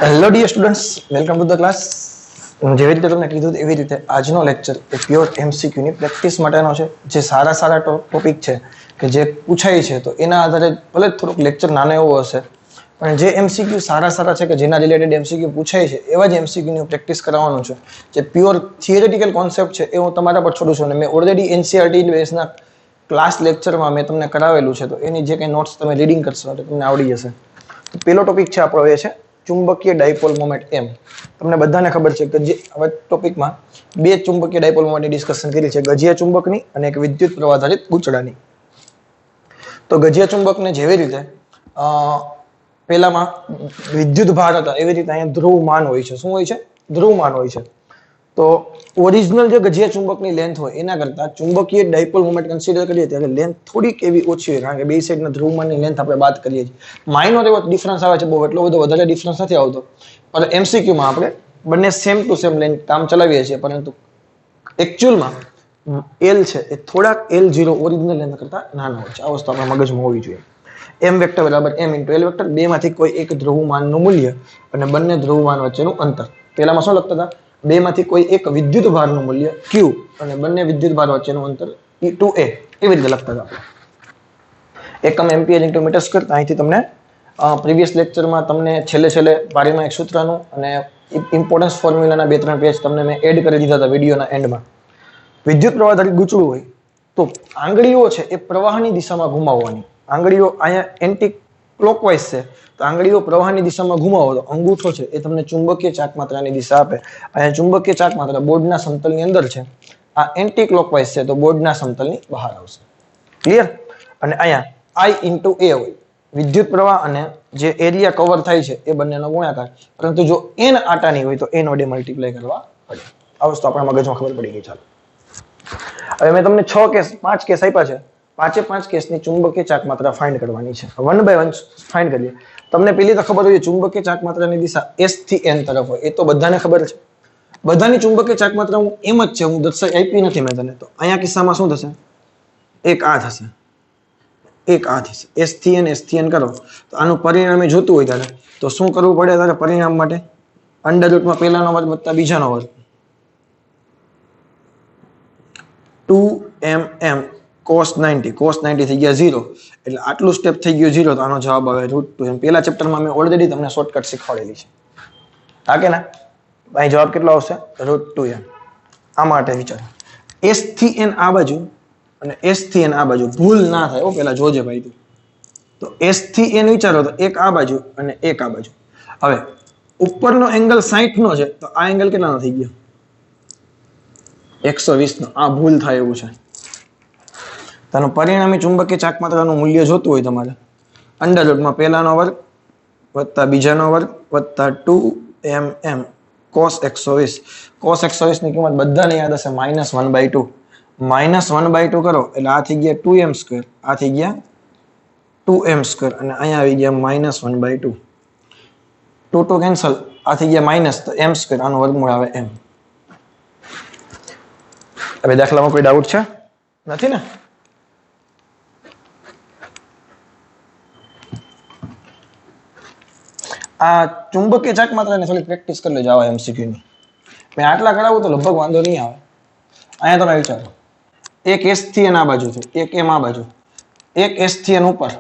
Hello dear students, welcome to the class. જેવી રીતે તમને કીધું એવી રીતે આજનો લેક્ચર એ પ્યોર એમસીક્યુની પ્રેક્ટિસ માટેનો છે. જે સારા સારા ટોપિક છે કે જે પૂછાય છે તો એના આધારે ભલે થોડુંક લેક્ચર નાનો એવો હશે, પણ જે એમસીક્યુ સારા સારા છે કે જેના રિલેટેડ એમસીક્યુ પૂછાય છે એવા જ એમસીક્યુની પ્રેક્ટિસ કરાવવાનું છે. જે પ્યોર થિયરેટિકલ કોન્સેપ્ટ છે એ હું તમારા પર છોડું છું અને મેં ઓલરેડી એનસીઆરટી બેઝના ક્લાસ લેક્ચરમાં મેં તમને કરાવેલું છે, તો એની જે કંઈ નોટ્સ તમે રીડિંગ કરશો તો તમને આવડી જશે. પેલો ટોપિક છે આપણો એ છે ચુંબકીય ડાયપોલ મોમેન્ટ. એમ તમને બધાને ખબર છે કે જે હવે ટોપિકમાં બે ચુંબકીય ડાયપોલ મોમેન્ટની ડિસ્કશન કરી છે, ગજીયા ચુંબકની અને એક વિદ્યુત પ્રવાહ આધારિત ગૂંચળાની. તો ગજીયા ચુંબકને જેવી રીતે પેલામાં વિદ્યુત ભાર હતા એવી રીતે અહીંયા ધ્રુવમાન હોય છે. શું હોય છે? ધ્રુવમાન હોય છે. તો ઓરિજિનલ જે ગજીયા ચુંબકની લેન્થ હોય એના કરતા ચુંબકીય ડાયપોલ મોમેન્ટ કન્સિડર કરીએ ત્યારે લેન્થ થોડીક એવી ઓછી હોય, કારણ કે બે સાઈડના ધ્રુવમાનની લેન્થ આપણે વાત કરીએ છીએ. માઇનોર એવો ડિફરન્સ આવે છે, બહુ એટલો બધો વધારે ડિફરન્સ નથી આવતો. પણ એમસીક્યુમાં આપણે બંને સેમ ટુ સેમ લઈને કામ ચલાવીએ છીએ, પરંતુ એકચ્યુઅલમાં એલ છે એ થોડાક L0 ઓરિજિનલ લેન્થ કરતા નાના હોય છે. આ વસ્તુ આપણા મગજમાં હોવી જોઈએ. એમ વેક્ટર બરાબર એમ ઇન્ટુ એલ વેક્ટર, બે માંથી કોઈ એક ધ્રુવમાનનું મૂલ્ય અને બંને ધ્રુવમાન વચ્ચેનું અંતર. પેલામાં શું લખતા હતા? બે માંથી કોઈ એક વિદ્યુત ભારનું મૂલ્ય Q અને બંને વિદ્યુત ભાર વચ્ચેનું અંતર E2A, એવી રીતે લખતા હતા. એકમ એમ્પિયર ઇન્ટુ મીટર સ્ક્વેર. અહીંથી તમને પ્રીવિયસ લેક્ચરમાં તમને છેલ્લે પારીમાં એક સૂત્રનું અને ઇમ્પોર્ટન્સ ફોર્મ્યુલાના 2-3 પેજ તમને મેં એડ કરી દીધા હતા વિડીયોના એન્ડમાં. વિદ્યુત પ્રવાહ આધારિત ગૂંચળું હોય તો આંગળીઓ છે એ પ્રવાહની દિશામાં ઘુમાવવાની. આંગળીઓ અહીંયા એન્ટી ક્લોકવાઇઝ છે, તો આંગળીઓ પ્રવાહની દિશામાં ઘુમાવો તો અંગૂઠો છે એ તમને ચુંબકીય ચાકમાત્રાની દિશા આપે. અહીંયા ચુંબકીય ચાકમાત્રા બોર્ડના સમતલની અંદર છે, આ એન્ટી ક્લોકવાઇઝ છે તો બોર્ડના સમતલની બહાર આવશે. ક્લિયર? અને અહીંયા I ઇન્ટુ A હોય, વિદ્યુત પ્રવાહ અને જે એરિયા કવર થાય છે એ બંનેનો ગુણાકાર. પરંતુ જો n આટાની હોય તો n વડે મલ્ટીપ્લાય કરવા પડે. આ વસ્તુ આપણા મગજમાં ખબર પડી ગઈ. ચાલો, હવે મેં તમને 5 કેસ આપ્યા છે. 5 કેસની ચુંબકીય ચાકમાત્રા ફાઇન્ડ કરવાની છે. 1 બાય 1 ફાઇન્ડ કરીએ. તમને પેલી તો ખબર હોય ચુંબકીય ચાકમાત્રાની દિશા S થી N તરફ હોય, એ તો બધાને ખબર છે. બધાની ચુંબકીય ચાકમાત્રા હું એમ જ છે, હું આપી નથી મેં તને. તો અહીંયા કિસ્સામાં શું થશે? એક આ થશે, એક આ થશે. S થી N કરો તો આનું પરિણામ જોતું હોય ત્યારે તો શું કરવું પડે? તારે પરિણામ માટે અંડર રૂટમાં પહેલાનો વર્ગ વત્તા બીજાનો વર્ગ 2mm cos 90 થઈ ગયા 0, એટલે આટલું સ્ટેપ થઈ ગયું 0, તો આનો જવાબ આવે √2m. પેલા ચેપ્ટરમાં મેં ઓલરેડી તમને શોર્ટકટ શીખવાડેલી છે. હા કે ના? અહીં જવાબ કેટલો આવશે? √2m. આ માટે વિચારો. S થી N આ બાજુ અને S થી N આ બાજુ, ભૂલ ના થાય હો, પેલા જોજે ભાઈ તું. તો S થી N વિચારો તો એક આ બાજુ અને એક આ બાજુ. હવે ઉપરનો એંગલ 60 નો છે, તો આ એંગલ કેટલાનો થઈ ગયો? 120 નો. આ ભૂલ થાય એવું છે. તેનું પરિણામી ચુંબકીય ચાકમાત્રાનું મૂલ્ય જોતું હોય તમારે, અંડર રૂટમાં પહેલાનો વર્ગ વત્તા બીજાનો વર્ગ વત્તા 2mm cos 120. cos 120 ની કિંમત બધાને યાદ હશે, -1/2. -1/2 કરો એટલે આ થઈ ગયા 2m², આ થઈ ગયા 2m², અને અહીંયા આવી ગયા -1/2. 2 કેન્સલ, આ થઈ ગયા માઇનસ, તો m², આનું વર્ગમૂળ આવે m. હવે દાખલામાં કોઈ ડાઉટ છે? નથી ને? આ ચુંબકીય ચાકમાત્રાને થોડી પ્રેક્ટિસ કરી લેજો આવા MCQ ની. મેં આટલા કરાવું તો લગભગ વાંધો નહીં આવે. અહીંયા તમે વિચારો, એક S થી N આ બાજુ છે, એક M આ બાજુ, એક S થી N ઉપર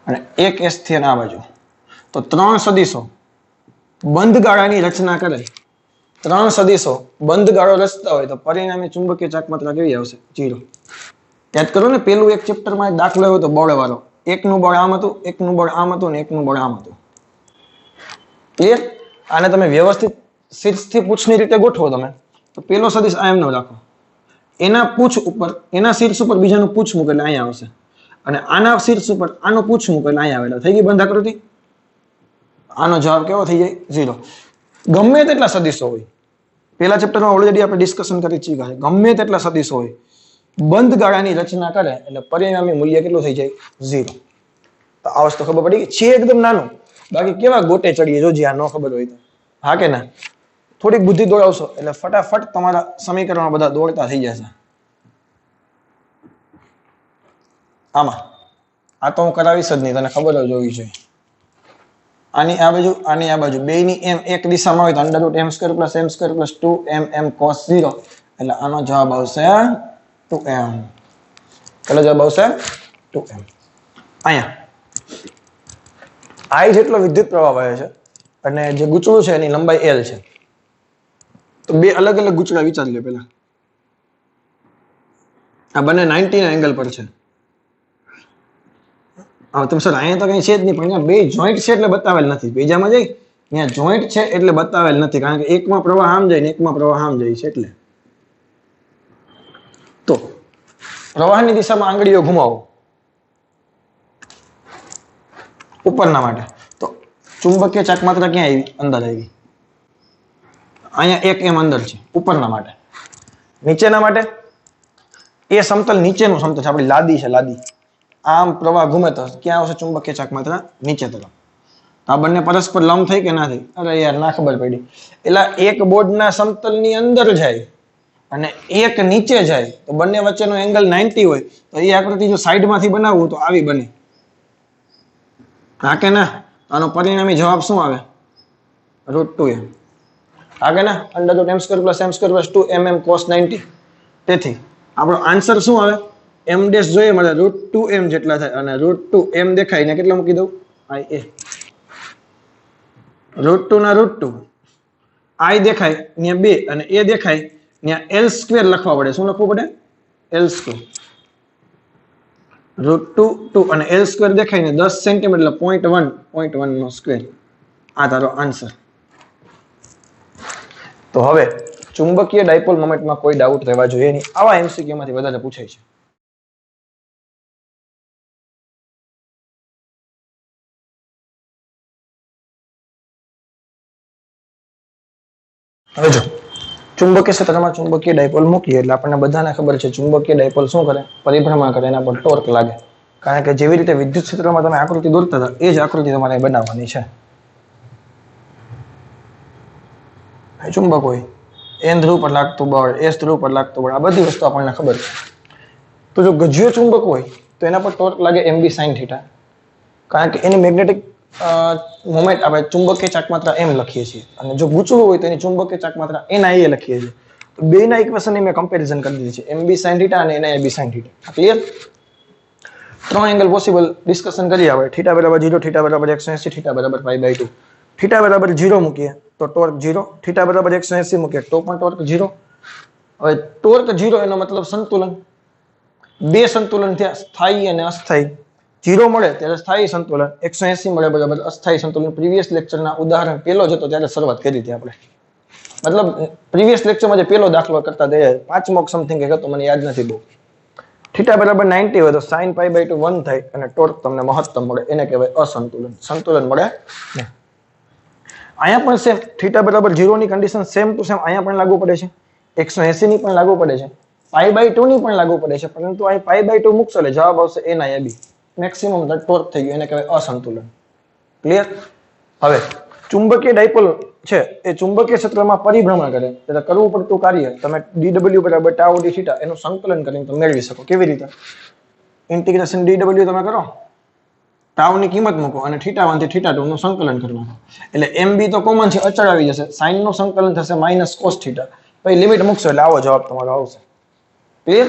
અને એક S થી N આ બાજુ. તો 3 સદિશો બંધ ગાળાની રચના કરે, 3 સદિશો બંધ ગાળો રચતા હોય તો પરિણામી ચુંબકીય ચાકમાત્રા કેવી આવશે? 0. યાદ કરો ને, પેલું એક ચેપ્ટરમાં એક દાખલો આવ્યો તો બળવાળો. એકનું બળ આમ હતું, એકનું બળ આમ હતું, ને એકનું બળ આમ હતું. ક્લિયર? આને તમે વ્યવસ્થિત શીર્ષથી પૂછની રીતે ગોઠવો તમે, તો પેલો સદિશ આ એમનો રાખો, એના પૂછ ઉપર, એના શીર્ષ ઉપર બીજાનું પૂછ મૂકે એટલે અહીંયા આવશે, અને આના શીર્ષ ઉપર આનો પૂછ મૂકે એટલે અહીંયા આવેલા. થઈ ગઈ બંધ આકૃતિ? આનો જવાબ કેવો થઈ જાય? 0. ગમે તેટલા સદિશો હોય, પેલા ચેપ્ટરમાં ઓલરેડી આપણે ડિસ્કશન કરી ચૂક્યા છે, ગમે તેટલા સદિશો હોય, બંધ ગાળાની રચના કરે એટલે પરિણામી મૂલ્ય કેટલું થઈ જાય? 0. તો આ વસ્તુ ખબર પડી છે એકદમ નાનું. બાકી કેવા ગોટે ચડીએ જો જ્યાં ન ખબર હોય તો. હા કે ના? થોડીક બુદ્ધિ દોડાવશો એટલે ફટાફટ તમારા સમીકરણો બધા દોડતા થઈ જશે. આમાં આ તો હું કરાવીશ જ નહીં, તને ખબર જ હોવી જોઈએ. આની આ બાજુ બેયની m એક દિશામાં હોય તો √m² + m² + 2mm cos 0 એટલે આનો જવાબ આવશે 2m. કેટલો જવાબ આવશે 2m. અહીંયા I જેટલો વિદ્યુત પ્રવાહ વહે છે અને જે ગૂંચળું છે એની લંબાઈ l છે. તો બે અલગ અલગ ગૂંચળા વિચારી લો પહેલા. આ બંને 90 ના એંગલ પર છે. હવે તમે સર અહીંયા તો કઈ છે જ નહીં, પણ અહીંયા બે જોઈન્ટ છે એટલે બતાવેલ નથી. બીજામાં જઈ અહીંયા જોઈન્ટ છે એટલે બતાવેલ નથી, કારણ કે એકમાં પ્રવાહ આમ જાય ને એકમાં પ્રવાહ આમ જાય છે એટલે. તો પ્રવાહની દિશામાં આંગળીઓ ઘુમાવો ઉપરના માટે. તો ચુંબકીય ચાકમાત્રા ક્યાં આવી? અંદર આવી. અહીંયા 1m અંદર છે ઉપરના માટે. નીચેના માટે એ સમતલ નીચેનું સમતલ છે, આપણી લાદી છે લાદી. આમ પ્રવાહ ઘૂમે તો ક્યાં આવશે ચુંબકીય ચાકમાત્રા? નીચે તરફ. આ બંને પરસ્પર લંબ થઈ કે ના થઈ? અરે યાર ના ખબર પડી. એટલે એક બોર્ડના સમતલની અંદર જાય અને એક નીચે જાય તો બંને વચ્ચેનો એંગલ 90 હોય તો એ આકૃતિ જો સાઈડમાંથી બનાવવું તો આવી બને. હા કે ના? આનો પરિણામી જવાબ શું આવે? √2m. હા કે ના? √m² + m² + 2mm cos 90. તેથી આપણો આન્સર શું આવે? m' જોઈએ મળે √2m જેટલા થાય અને √2m દેખાય ને કેટલા મૂકી દઉં? I √2 ના √2 I દેખાય ને 2 અને a દેખાય ત્યાં l² લખવા પડે. શું લખવું પડે? l². √2 અને l² દેખાય ને 10 સેન્ટીમીટર એટલે 0.1 નો સ્ક્વેર. આ તારો આન્સર. તો હવે ચુંબકીય ડાયપોલ મોમેન્ટમાં કોઈ ડાઉટ રહેવા જોઈએ નહીં. આવા એમસીક્યુ માંથી વધારે પૂછાય છે. હવે જો ચુંબકીય ક્ષેત્રમાં ચુંબકીય ડાયપોલ મૂકીએ એટલે આપણને બધાને ખબર છે ચુંબકીય ડાયપોલ શું કરે? પરિભ્રમણ કરે, એના પર ટોર્ક લાગે. કારણ કે જેવી રીતે વિદ્યુત ક્ષેત્રમાં તમે આકૃતિ દોરતા હતા એ જ આકૃતિ તમારે બનાવવાની છે. ચુંબક હોય n ધ્રુવ પર લાગતું બળ, s ધ્રુવ પર લાગતું બળ, આ બધી વસ્તુ આપણને ખબર છે. તો જો ગજ્યો ચુંબક હોય તો એના પર ટોર્ક લાગે mb sin θ. કારણ કે એની મેગ્નેટિક મોમેન્ટ આપણે ચુંબકીય ચાકમાત્રા m લખીએ છીએ અને જો ગૂંચળું હોય તો એની ચુંબકીય ચાકમાત્રા NIA લખીએ છીએ. તો બેના ઇક્વેશનની મેં કમ્પેરિઝન કરી દીધી છે, mb sin θ અને NIB sin θ. ક્લિયર? ત્રણ એંગલ પોસિબલ ડિસ્કશન કરીએ આપણે. θ = 0, θ = 180, θ = π/2. θ = 0 મૂકીએ તો ટોર્ક 0, θ = 180 મૂકીએ તો પણ ટોર્ક 0. હવે ટોર્ક 0 એનો મતલબ સંતુલન. બે સંતુલન થયા, સ્થાયી અને અસ્થાયી. 0 મળે ત્યારે સ્થાયી સંતુલન, 180 મળે બરાબર અસ્થાયી સંતુલન. પ્રીવિયસ લેક્ચરના ઉદાહરણ પેલો જ હતો ત્યારે શરૂઆત કરી હતી આપણે. મતલબ પ્રીવિયસ લેક્ચરમાં જે પેલો દાખલો કરતા તે 5 સમથિંગ એક હતો, મને યાદ નથી બહુ. θ = 90 હોય તો sin π/2 1 થાય અને ટોર્ક તમને મહત્તમ મળે, એને કહેવાય અસંતુલન. સંતુલન મળે નહીં. અહીંયા પણ સેમ θ = 0 ની કન્ડિશન સેમ ટુ સેમ અહીંયા પણ લાગુ પડે છે, 180 ની પણ લાગુ પડે છે, π/2 ની પણ લાગુ પડે છે. પરંતુ અહીં π/2 મૂકશો એટલે જવાબ આવશે NIB. મેક્સિમમ ટોર્ક થઈ ગયું, એને કહેવાય અસંતુલન. ક્લિયર? હવે ચુંબકીય ડાયપોલ છે એ ચુંબકીય ક્ષેત્રમાં પરિભ્રમણ કરે એટલે કરવું પડતું કાર્ય તમે dw = tau d θ એનું સંકલન કરીને તમે મેળવી શકો. કેવી રીતે? ઇન્ટિગ્રેશન dw તમે કરો, tau ની કિંમત મૂકો અને θ1 થી θ2 નું સંકલન કરવાનું. એટલે mb તો કોમન છે, અચળ આવી જશે. sin નું સંકલન થશે -cos θ. પછી લિમિટ મૂકશો એટલે આવો જવાબ તમારો આવશે. ક્લિયર?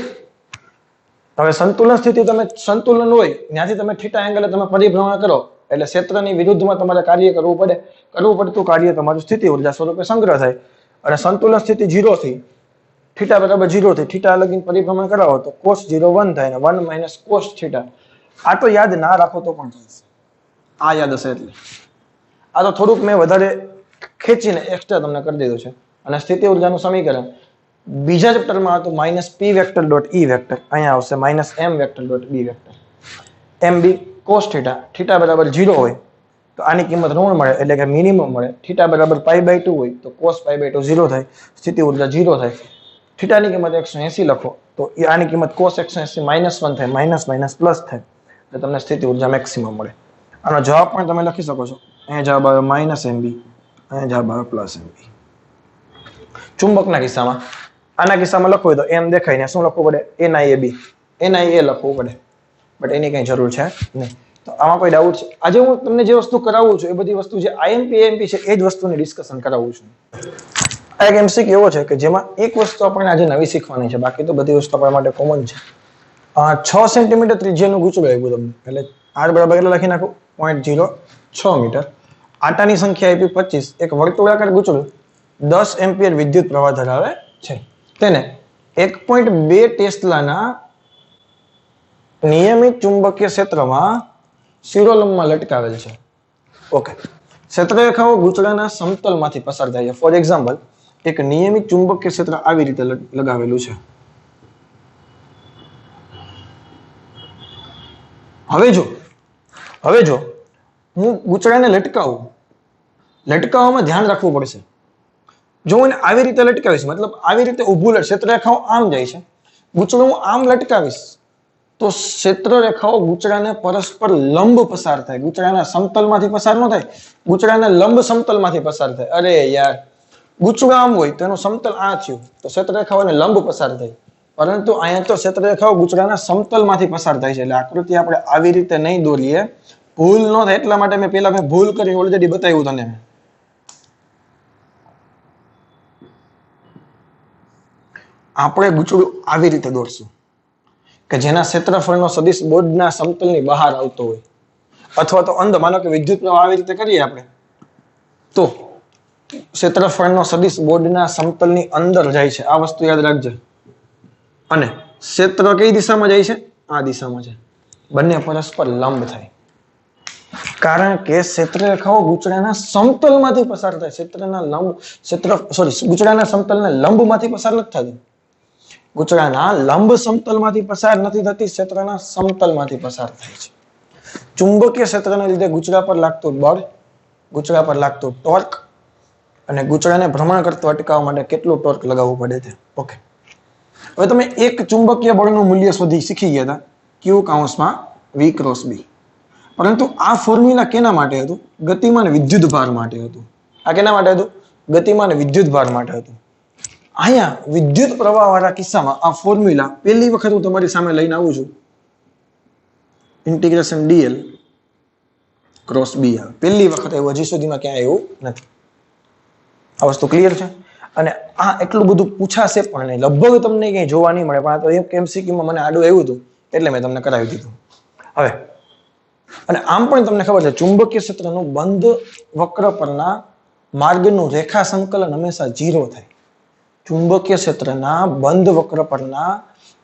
હવે સંતુલન સ્થિતિ તમે સંતુલન હોય ત્યાંથી તમે θ એંગલે તમે પરિભ્રમણ કરો એટલે ક્ષેત્રની વિરુદ્ધમાં તમારે કાર્ય કરવું પડતું કાર્ય તમારું સ્થિતિ ઊર્જા સ્વરૂપે સંગ્રહ થાય. અને સંતુલન સ્થિતિ 0 થી θ = 0 થી θ લગીન પરિભ્રમણ કરાવો તો cos 0 1 થાય ને 1 - cos θ. આ તો યાદ ના રાખો તો પણ ચાલશે, આ યાદ હશે એટલે. આ તો થોડુંક મેં વધારે ખેંચીને એક્સ્ટ્રા તમને કરી દીધું છે. અને સ્થિતિ ઊર્જાનું સમીકરણ બીજા ચેપ્ટરમાં હતું -p.E. અહીંયા આવશે -m.B. mb cos θ, θ = 0 હોય તો આની કિંમત ઋણ મળે એટલે કે મિનિમમ મળે. θ = π/2 હોય તો cos π/2 0 થાય, સ્થિતિ ઊર્જા 0 થાય. θ ની કિંમત 180 લખો તો આની કિંમત cos 180 -1 થાય, માઇનસ પ્લસ થાય એટલે તમને સ્થિતિ ઊર્જા મેક્સિમમ મળે. આનો જવાબ પણ તમે લખી શકો છો. અહીંયા જવાબ આવે -mb, અહીંયા જવાબ આવે +mb. ચુંબકના કિસ્સામાં આના કિસ્સામાં લખવું હોય તો m દેખાય ને શું લખવું પડે? NIAB, NIA લખવું પડે. બટ એની કઈ જરૂર છે નહીં. તો આમાં કોઈ ડાઉટ છે? આજે હું તમને જે વસ્તુ કરાવું છું એ બધી વસ્તુ જે આઈએમપી એએમપી છે એ જ વસ્તુની ડિસ્કશન કરાવું છું. આ એક એમસીક્યુ એવો છે કે જેમાં એક વસ્તુ આપણને આજે નવી શીખવાની છે, બાકી તો બધી વસ્તુ આપણા માટે કોમન છે. 6 સેન્ટીમીટર ત્રિજ્યાનું ગુચડું આવ્યું તમને, એટલે r બરાબર કેટલા લખી નાખો 0.06 મીટર. આટાની સંખ્યા આપી 25. એક વર્તુળાકાર ગુચડું 10 એમ્પિયર વિદ્યુત પ્રવાહ ધરાવે છે. તેને 1.2 ટેસ્લાના નિયમિત ચુંબકીય ક્ષેત્રમાં શિરોલંબમાં લટકાવેલ છે. ઓકે, ક્ષેત્રરેખાઓ ગુચડાના સમતલમાંથી પસાર થાય છે. ફોર એક્ઝામ્પલ, એક નિયમિત ચુંબકીય ક્ષેત્ર આવી રીતે લગાવેલું છે. હવે જો હું ગુચડાને લટકાવવામાં ધ્યાન રાખવું પડશે. જો હું એને આવી રીતે લટકાવીશ, મતલબ આવી રીતે ઊભું ક્ષેત્રરેખાઓ આમ જાય છે, ગુચડું હું આમ લટકાવીશ તો ક્ષેત્રરેખાઓ ગુચડાને પરસ્પર લંબ પસાર થાય. ગુચડાના સમતલમાંથી પસાર ન થાય, ગુચડાના લંબ સમતલમાંથી પસાર થાય. અરે યાર, ગુચડું આમ હોય તો એનું સમતલ આ થયું, તો ક્ષેત્રરેખાઓને લંબ પસાર થાય. પરંતુ અહીંયા તો ક્ષેત્રરેખાઓ ગુચડાના સમતલમાંથી પસાર થાય છે. એટલે આકૃતિ આપણે આવી રીતે નહીં દોરીએ, ભૂલ ન થાય એટલા માટે મેં ભૂલ કરી ઓલરેડી બતાવ્યું તને. આપણે ગુચડું આવી રીતે દોરશું કે જેના ક્ષેત્રફળનો સદિશ બોર્ડના સમતલની બહાર આવતો હોય, અથવા તો અંદર. માનો કે વિદ્યુત પ્રવાહ આવી રીતે કરીએ આપણે, તો ક્ષેત્રફળનો સદિશ બોર્ડના સમતલની અંદર જાય છે. આ વસ્તુ યાદ રાખજે. અને ક્ષેત્ર કઈ દિશામાં જાય છે? આ દિશામાં છે. બંને પરસ્પર લંબ થાય, કારણ કે ક્ષેત્રરેખાઓ ગુચડાના સમતલમાંથી પસાર થાય. ગુચડાના સમતલને લંબમાંથી પસાર નથી થતી. ગુચડાના લંબ સમતલમાંથી પસાર નથી થતી, ક્ષેત્રના સમતલમાંથી પસાર થાય છે. ચુંબકીય ક્ષેત્રને લીધે ગુચડા પર લાગતું બળ, ગુચડા પર લાગતું ટોર્ક અને ગુચડાને ભ્રમણ કરતો અટકાવવા માટે કેટલું ટોર્ક લગાવવું પડે છે. ઓકે, હવે તમે એક ચુંબકીય બળનું મૂલ્ય શોધી શીખી ગયા હતા, Q કૌંસમાં V ક્રોસ B. પરંતુ આ ફોર્મ્યુલા કેના માટે હતું? ગતિમાન વિદ્યુત ભાર માટે હતું. આ કેના માટે હતું? ગતિમાન વિદ્યુત ભાર માટે હતું. અહીંયા વિદ્યુત પ્રવાહ વાળા કિસ્સામાં આ ફોર્મ્યુલા પહેલી વખત હું તમારી સામે લઈને આવું છું. ઇન્ટિગ્રેશન dl ક્રોસ b આવે પહેલી વખત આવ્યું, હજી સુધીમાં ક્યાંય આવ્યું નથી. આ વસ્તુ ક્લિયર છે? અને આ એટલું બધું પૂછાશે પણ નહીં, લગભગ તમને ક્યાંય જોવા નહીં મળે, પણ આ તો એક એમસીક્યુમાં મને આડું આવ્યું હતું એટલે મેં તમને કરાવી દીધું. હવે અને આમ પણ તમને ખબર છે, ચુંબકીય ક્ષેત્રનું બંધ વક્ર પરના માર્ગનું રેખા સંકલન હંમેશા 0 થાય. ચુંબકીય ક્ષેત્રના બંધ વક્ર પરના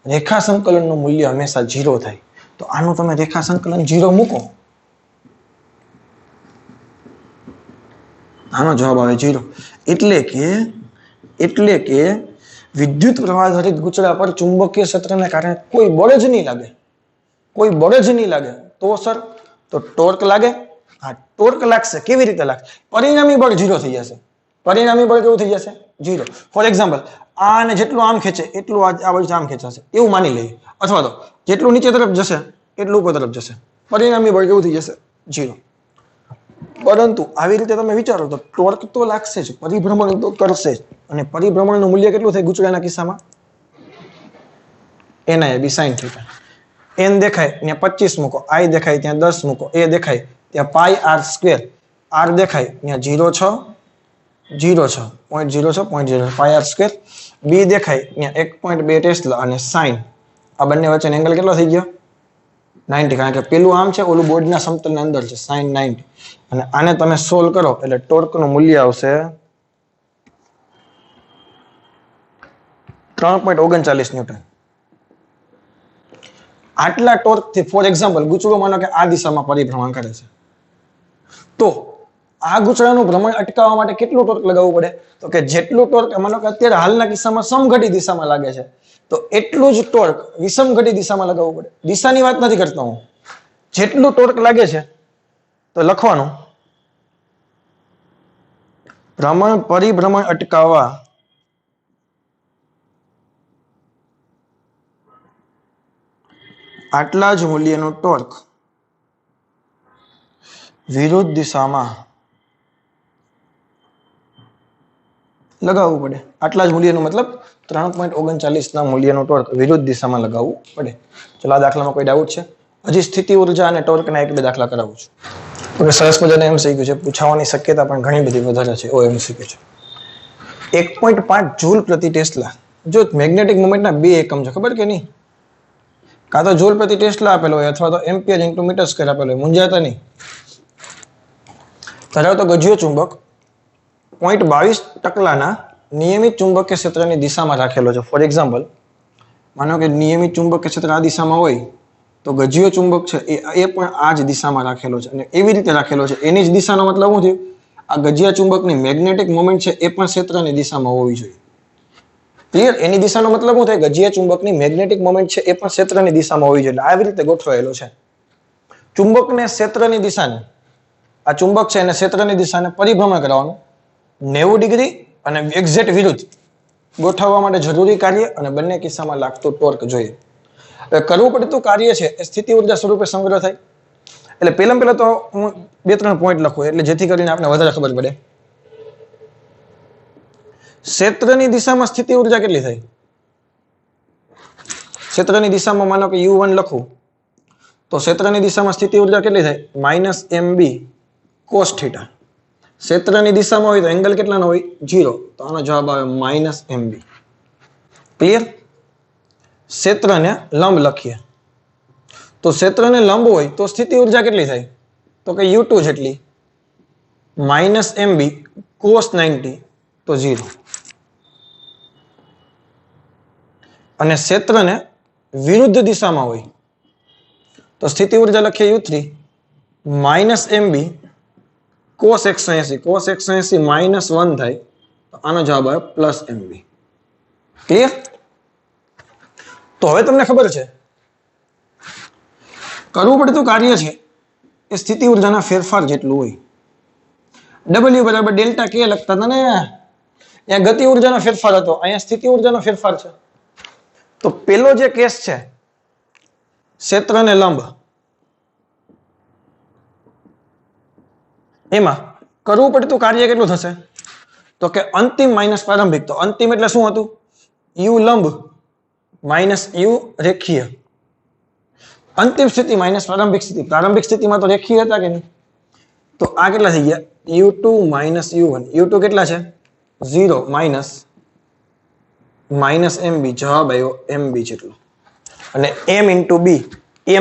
રેખા સંકલનનું મૂલ્ય હંમેશા 0 થાય. તો આનું તમે રેખા સંકલન 0 મૂકો, આનો જવાબ આવે 0. એટલે કે વિદ્યુત પ્રવાહ આધારિત ગુચડા પર ચુંબકીય ક્ષેત્રને કારણે કોઈ બળ જ નહીં લાગે. તો સર, તો ટોર્ક લાગે? હા, ટોર્ક લાગશે. કેવી રીતે લાગશે? પરિણામી બળ 0 થઈ જશે. પરિણામી બળ કેવું થઈ જશે? 0. ફોર એક્ઝામ્પલ, આને જેટલું આમ ખેંચે એટલું આ બાજુ આમ ખેંચાશે, એવું માની લઈએ. અથવા તો જેટલું નીચે તરફ જશે એટલું ઉપર તરફ જશે. પરિણામી બળ કેવું થઈ જશે? 0. પરંતુ આવી રીતે તમે વિચારો તો ટોર્ક તો લાગશે જ, પરિભ્રમણ તો કરશે જ. અને પરિભ્રમણનું મૂલ્ય કેટલું થાય ગુચડાના કિસ્સામાં? NIB sin theta. n દેખાય ત્યાં 25 મૂકો, i દેખાય ત્યાં 10 મૂકો, a દેખાય ત્યાં પાઈ r સ્ક્વેર, r દેખાય ત્યાં 0.6 પાઈ r સ્ક્વેર, b દેખાય ત્યાં 1.2 ટેસ્લા અને sin. આ બંને વચ્ચેનો એંગલ કેટલો થઈ ગયો? 90, કારણ કે પેલું આમ છે, ઓલું બોર્ડના સમતલની અંદર છે, sin 90. અને આને તમે સોલ્વ કરો એટલે ટોર્કનું મૂલ્ય આવશે 3.39 ન્યૂટન. આટલા ટોર્કથી ફોર એક્ઝામ્પલ ગુચડું માનો કે આ દિશામાં પરિભ્રમણ કરે છે, તો આ ગુચડાનું ભ્રમણ અટકાવવા માટે કેટલું ટોર્ક લગાવવું પડે? તો કે જેટલું ટોર્ક માનો કે અત્યારે હાલના કિસ્સામાં સમઘટી દિશામાં લાગે છે, તો એટલું જ ટોર્ક વિષમઘટી દિશામાં લગાવવું પડે. દિશાની વાત નથી કરતો હું, જેટલું ટોર્ક લાગે છે તો લખવાનું પરિભ્રમણ અટકાવવા આટલા જ મૂલ્યનું ટોર્ક વિરુદ્ધ દિશામાં લગાવવું પડે. આટલા જ મૂલ્યનું મતલબ 3.39 ના મૂલ્યનું ટોર્ક વિરુદ્ધ દિશામાં લગાવવું પડે. ચલો, આ દાખલામાં કોઈ ડાઉટ છે? હજી સ્થિતિ ઉર્જા અને ટોર્કના એક બે દાખલા કરાવું છું. ઓકે, સરસ મજાને એમસીક્યુ છે, પૂછાવાની શક્યતા પણ ઘણી બધી વધારે છે. ઓ એમસીક્યુ છે. 1.5 જૂલ પ્રતિ ટેસ્લા. જો મેગ્નેટિક મોમેન્ટના બે એકમ છે, ખબર કે નહીં? કાં તો જૂલ પ્રતિ ટેસ્લા આપેલો હોય અથવા તો એમ્પિયર ઇન્ટુ મીટર સ્ક્વેર આપેલો હોય. મૂંઝાતા નહીં. ધરાવતો ગજ્યો ચુંબક 0.22 ટકલાના નિયમિત ચુંબકીય ક્ષેત્રની દિશામાં રાખેલો છે. ફોર એક્ઝામ્પલ, માનો કે નિયમિત ચુંબકીય ક્ષેત્ર આ દિશામાં હોય તો ગજ્યો ચુંબક છે એ પણ આ જ દિશામાં રાખેલો છે. અને એવી રીતે રાખેલો છે, એની જ દિશાનો મતલબ શું થયું? આ ગજિયા ચુંબકની મેગ્નેટિક મોમેન્ટ છે એ પણ ક્ષેત્રની દિશામાં હોવી જોઈએ. ક્લિયર? એની દિશાનો મતલબ શું થાય? ગજિયા ચુંબકની મેગ્નેટિક મોમેન્ટ છે એ પણ ક્ષેત્રની દિશામાં હોવી જોઈએ. આવી રીતે ગોઠવાયેલો છે. ચુંબકને ક્ષેત્રની દિશાને, આ ચુંબક છે એને ક્ષેત્રની દિશાને પરિભ્રમણ કરવાનું 90 ડિગ્રી અને એક્ઝેક્ટ વિરુદ્ધ ગોઠવવા માટે જરૂરી કાર્ય અને બંને કિસ્સામાં લાગતું ટોર્ક જોઈએ. કરવું પડતું કાર્ય છે એ સ્થિતિ ઉર્જા સ્વરૂપે સંગ્રહ થાય. એટલે પહેલા તો હું 2-3 પોઈન્ટ લખું એટલે જેથી કરીને આપણે વધારે ખબર પડે. ક્ષેત્રની દિશામાં સ્થિતિ ઉર્જા કેટલી થાય? ક્ષેત્રની દિશામાં માનો કે U1 લખું તો ક્ષેત્રની દિશામાં સ્થિતિ ઉર્જા કેટલી થાય? -mb cos θ. ક્ષેત્રની દિશામાં હોય તો એંગલ કેટલાનો હોય? 0. તો આનો જવાબ આવે -mb. ક્લિયર? ક્ષેત્રને લંબ લખીએ તો ક્ષેત્રને લંબ હોય તો સ્થિતિ ઉર્જા કેટલી થાય? તો કે U2 જેટલી. -mb cos 90 તો 0. અને ક્ષેત્રને વિરુદ્ધ દિશામાં હોય તો સ્થિતિ ઉર્જા લખીએ U3 -mb cos 180. cos 180 -1 થાય તો આનો જવાબ આવે +mb. ક્લિયર? તો હવે તમને ખબર છે કરવું પડતું કાર્ય છે એ સ્થિતિ ઉર્જાના ફેરફાર જેટલું હોય. W બરાબર ડેલ્ટા K લખતા હતા ને, અહીંયા ગતિ ઉર્જાનો ફેરફાર હતો, અહીંયા સ્થિતિ ઉર્જાનો ફેરફાર છે. તો પેલો જે કેસ છે ક્ષેત્રને લંબ, એમાં કરવું પડતું કાર્ય કેટલું થશે? તો કે અંતિમ માઇનસ પ્રારંભિક. તો અંતિમ એટલે શું હતું? U લંબ માઇનસ U રેખીય. અંતિમ સ્થિતિ માઇનસ પ્રારંભિક સ્થિતિ. પ્રારંભિક સ્થિતિમાં તો રેખીય હતા કે નહીં? તો આ કેટલા થઈ ગયા? U2 minus U1. U2 કેટલા છે? 0 માઇનસ mb. જવાબ આવ્યો mb જેટલો. અને m ઇન્ટુ b.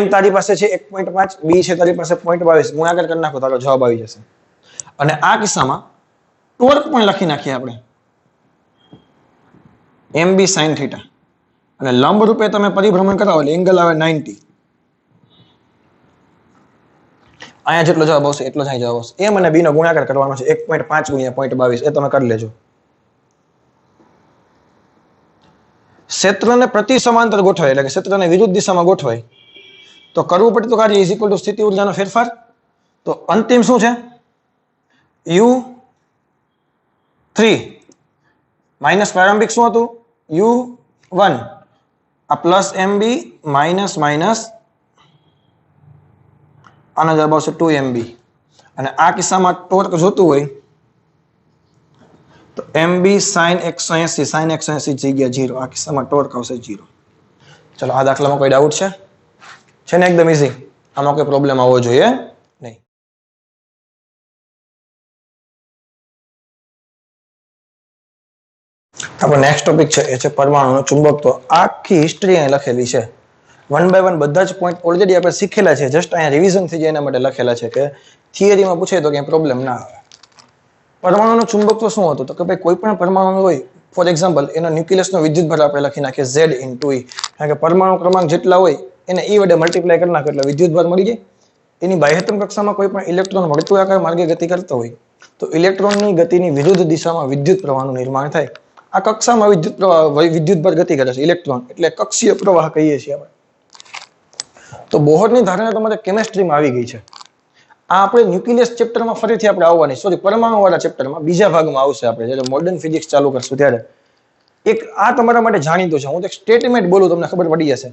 m તારી પાસે છે 1.5, b છે તારી પાસે 0.22. ગુણાકાર કરી નાખો, તારો જવાબ આવી જશે. અને આ કિસ્સામાં ટોર્ક પણ લખી નાખીએ આપણે, mb sin θ. અને લંબ રૂપે તમે પરિભ્રમણ કરાવો એટલે એંગલ આવે 90. અહીંયા જેટલો જવાબ આવશે એટલો જ અહીં જવાબ આવશે. m અને b નો ગુણાકાર કરવાનો છે 1.5 ગુણ્યા 0.22. એ તમે કરી લેજો. ક્ષેત્રને પ્રતિ સમાંતર ગોઠવાય એટલે કે ક્ષેત્રને વિરુદ્ધ દિશામાં ગોઠવાય તો કરવું પડતું કાર્ય ઇઝ ઇક્વલ ટુ સ્થિતિ ઉર્જાનો ફેરફાર. તો અંતિમ શું છે? U3 માઇનસ પ્રારંભિક શું હતું? U1. આ +mb માઇનસ આનો જવાબ આવશે 2mb. અને આ કિસ્સામાં ટોર્ક જોતું હોય તો mb sin 180. sin 180 જગ્યા 0. આ કિસ્સામાં ટોર્ક આવશે 0. ચલો, આ દાખલામાં કોઈ ડાઉટ છે ને? એકદમ ઈઝી. આમાં કોઈ પ્રોબ્લેમ આવવો જોઈએ નહીં. આપણો નેક્સ્ટ ટોપિક છે એ છે પરમાણુનો ચુંબક. તો આખી હિસ્ટ્રી અહીં લખેલી છે, 1 by 1 બધા જ પોઈન્ટ ઓલરેડી આપણે શીખેલા છે. જસ્ટ અહીંયા રિવિઝન થઈ જાય એના માટે લખેલા છે કે થિયરીમાં પૂછે તો કંઈ પ્રોબ્લેમ ના આવે. પરમાણુનો ચુંબક તો શું હતું? તો કે ભાઈ કોઈ પણ પરમાણુ હોય, ફોર એક્ઝામ્પલ એનો ન્યુક્લિયસનો વિદ્યુતભાર આપણે લખી નાખીએ Z into E. કારણ કે પરમાણુ ક્રમાંક જેટલા હોય એને E વડે મલ્ટીપ્લાય કરી નાખો એટલે વિદ્યુતભાર મળી જાય. એની બાહ્યતમ કક્ષામાં કોઈ પણ ઇલેક્ટ્રોન વર્તુળાકાર માર્ગે ગતિ કરતો હોય તો ઇલેક્ટ્રોનની ગતિની વિરુદ્ધ દિશામાં વિદ્યુત પ્રવાહનું નિર્માણ થાય. આ કક્ષામાં વિદ્યુતભાર ગતિ કરે છે ઇલેક્ટ્રોન, એટલે કક્ષીય પ્રવાહ કહીએ છીએ આપણે. તો બોહરની ધારણા તમારે કેમેસ્ટ્રીમાં આવી ગઈ છે. આ આપણે ન્યુક્લિયસ ચેપ્ટરમાં ફરીથી આપણે આવવાની, સોરી પરમાણુ વાળા ચેપ્ટરમાં બીજા ભાગમાં આવશે. આપણે જ્યારે મોડર્ન ફિઝિક્સ ચાલુ કરશું ત્યારે એક આ તમારા માટે જાણીતું છે. હું એક સ્ટેટમેન્ટ બોલું, તમને ખબર પડી જશે.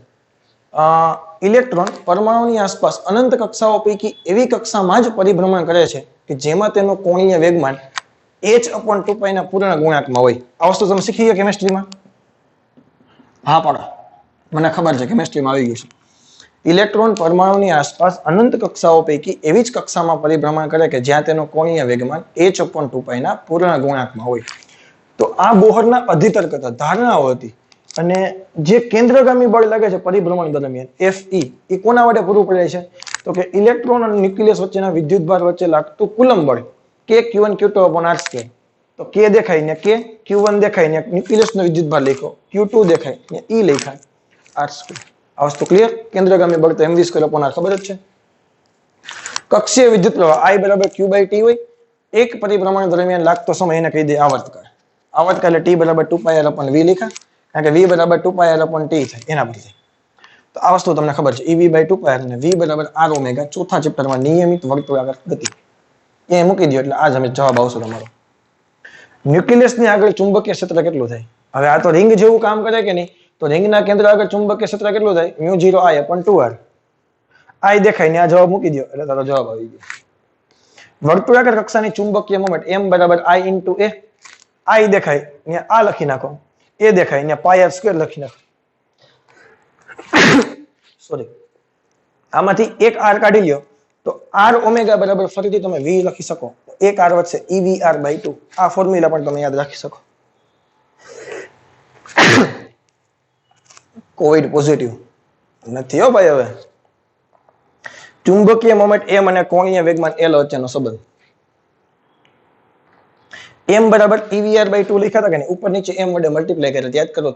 ઇલેક્ટ્રોન પરમાણુની આસપાસ અનંત કક્ષાઓ પૈકી એવી કક્ષામાં જ પરિભ્રમણ કરે છે કે જેમાં તેનું કોણીય વેગમાન h/2π ના પૂર્ણ ગુણાંકમાં હોય. આ વસ્તુ તમે શીખી ગયા કેમેસ્ટ્રીમાં? હા, પણ મને ખબર છે કેમેસ્ટ્રીમાં આવી ગયું છે. ઇલેક્ટ્રોન પરમાણુની આસપાસ અનંત કક્ષાઓ પૈકી એવી જ કક્ષામાં પરિભ્રમણ કરે કે જ્યાં તેનો કોણીય વેગમાન h/2π ના પૂર્ણ ગુણાંકમાં હોય. તો આ બોહરના અધિતર્ક હતા, ધારણાઓ હતી. અને જે કેન્દ્રગામી બળ લાગે છે પરિભ્રમણ દરમિયાન Fe એ કોના માટે પૂરું પડે છે? તો કે ઇલેક્ટ્રોન અને ન્યુક્લિયસ વચ્ચેના વિદ્યુતભાર વચ્ચે લાગતું કુલમ બળ K Q1 Q2/r². તો K દેખાય ને K, Q1 દેખાય ને ન્યુક્લિયસનો વિદ્યુતભાર લખ્યો, Q2 દેખાય ને E લખાય r². આ વસ્તુ ક્લિયર? કેન્દ્રગામી બળ તો mv²/r ખબર જ છે. કક્ષીય વિદ્યુત પ્રવાહ I = Q/T હોય. એક પરિભ્રમણ દરમિયાન લાગતો સમય એને કહી દે આવર્તકાળ. આવર્તકાળ એટલે T = 2πr/v લખા, કારણ કે v = 2πr/t થાય એના પરથી. તો આ વસ્તુ તમને ખબર છે. ev/2πr અને v = r⍵ ચોથા ચેપ્ટરમાં નિયમિત વર્તુળાકાર ગતિ. એ મૂકી દો એટલે આ જ જવાબ આવશે તમારો. ન્યુક્લિયસની આગળ ચુંબકીય ક્ષેત્ર કેટલું થાય? હવે આ તો રિંગ જેવું કામ કરે કે નહીં? તો રિંગના કેન્દ્ર આગળ ચુંબકીય ક્ષેત્ર કેટલું થાય? μ0I/2r. I દેખાય ને આ જવાબ મૂકી દો એટલે તારો જવાબ આવી ગયો. વર્તુળાકાર કક્ષાની ચુંબકીય moment m = I × a. I દેખાય ને આ લખી નાખો, a દેખાય ને πr² લખી નાખો. સોરી, આમાંથી એક r કાઢી લ્યો તો r⍵ = ફરીથી તમે v લખી શકો. એક r વધશે evr/2. આ ફોર્મ્યુલા પણ તમે યાદ રાખી શકો. કોવિડ પોઝિટિવ નથી હો ભાઈ. હવે ચુંબકીય મોમેન્ટ m અને કોણીય વેગમાન l વચ્ચેનો સંબંધ. m = evr/2 લખ્યા હતા કે નહીં? ઉપર નીચે m વડે મલ્ટીપ્લાય કર્યા. યાદ કરો,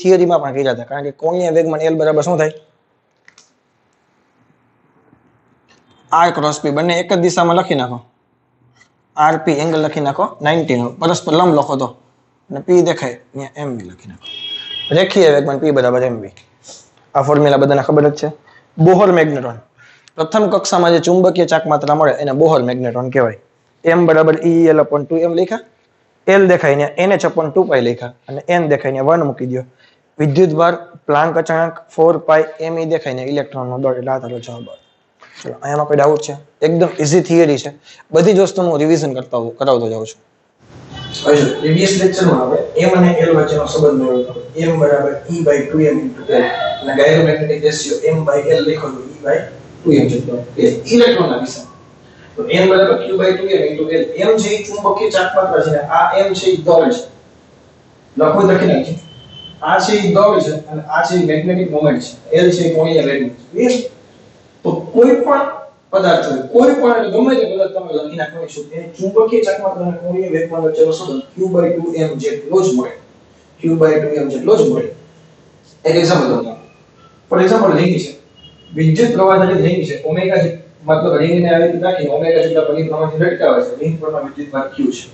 થિયરીમાં પણ કર્યા હતા. કારણ કે કોણીય વેગમાન l બરાબર શું થાય? r × p. બંને એક જ દિશામાં લખી નાખો. rp એંગલ લખી નાખો 90 પરસ્પર લંબ લખો તો, અને p દેખાય અહીંયા mv લખી નાખો. રેખીય વેગમાન p = mv. આ ફોર્મ્યુલા બધાને ખબર જ છે. બોહર મેગ્નેટ્રોન, પ્રથમ કક્ષામાં જે ચુંબકીય ચાકમાત્રા મળે એને બોહર મેગ્નેટ્રોન કહેવાય. m = EL/2m લખ્યા, l દેખાય ને nh/2π લખ્યા, અને n દેખાય ને 1 મૂકી દો. વિદ્યુતભાર પ્લાન્ક અચળાંક 4π me દેખાય ને ઇલેક્ટ્રોનનો દળ. એટલે આ તારો જવાબ આવે. ચલો, અહીંયામાં કોઈ ડાઉટ છે? એકદમ ઈઝી થિયરી છે. બધી જ વસ્તુનું રિવિઝન કરાવતો જાઉં છું. હવે પ્રીવિયસ લેક્ચરમાં આપણે m અને l વચ્ચેનો સંબંધ મેળવ્યો. m = E/2m × l અને ગાયરોમેગ્નેટિક રેશિયો m/l લખો તો E/2m જેટલો. એ ઇલેક્ટ્રોનના કિસ્સામાં તો m = Q/2m × l. m છે એ ચુંબકીય ચાકમાત્રા છે, આ m છે એ દળ છે. લખો લખી નાખી. આ છે એ દળ છે અને આ છે એ મેગ્નેટિક મોમેન્ટ છે. l છે એ કોણીય વેગમાન છે. તો કોઈ પણ પદાર્થ હોય, કોઈ પણ ગમે તે પદાર્થ તમે લખી નાખો છો, એની ચુંબકીય ચાકમાત્રા અને કોણીય વેગમાન વચ્ચેનો સંબંધ Q/2m જેટલો જ મળે. Q/2m જેટલો જ મળે. એક એક્ઝામ્પલ દઉં. ફોર એક્ઝામ્પલ રિંગ છે, વિદ્યુત પ્રવાહ ધરાવતી રિંગ છે. ઓમેગા મતલબ રિંગને આવી રીતે રાખીને ઓમેગા જેટલા પરિભ્રમણથી લટકાવે છે. રિંગ પરનો વિદ્યુતભાર q છે.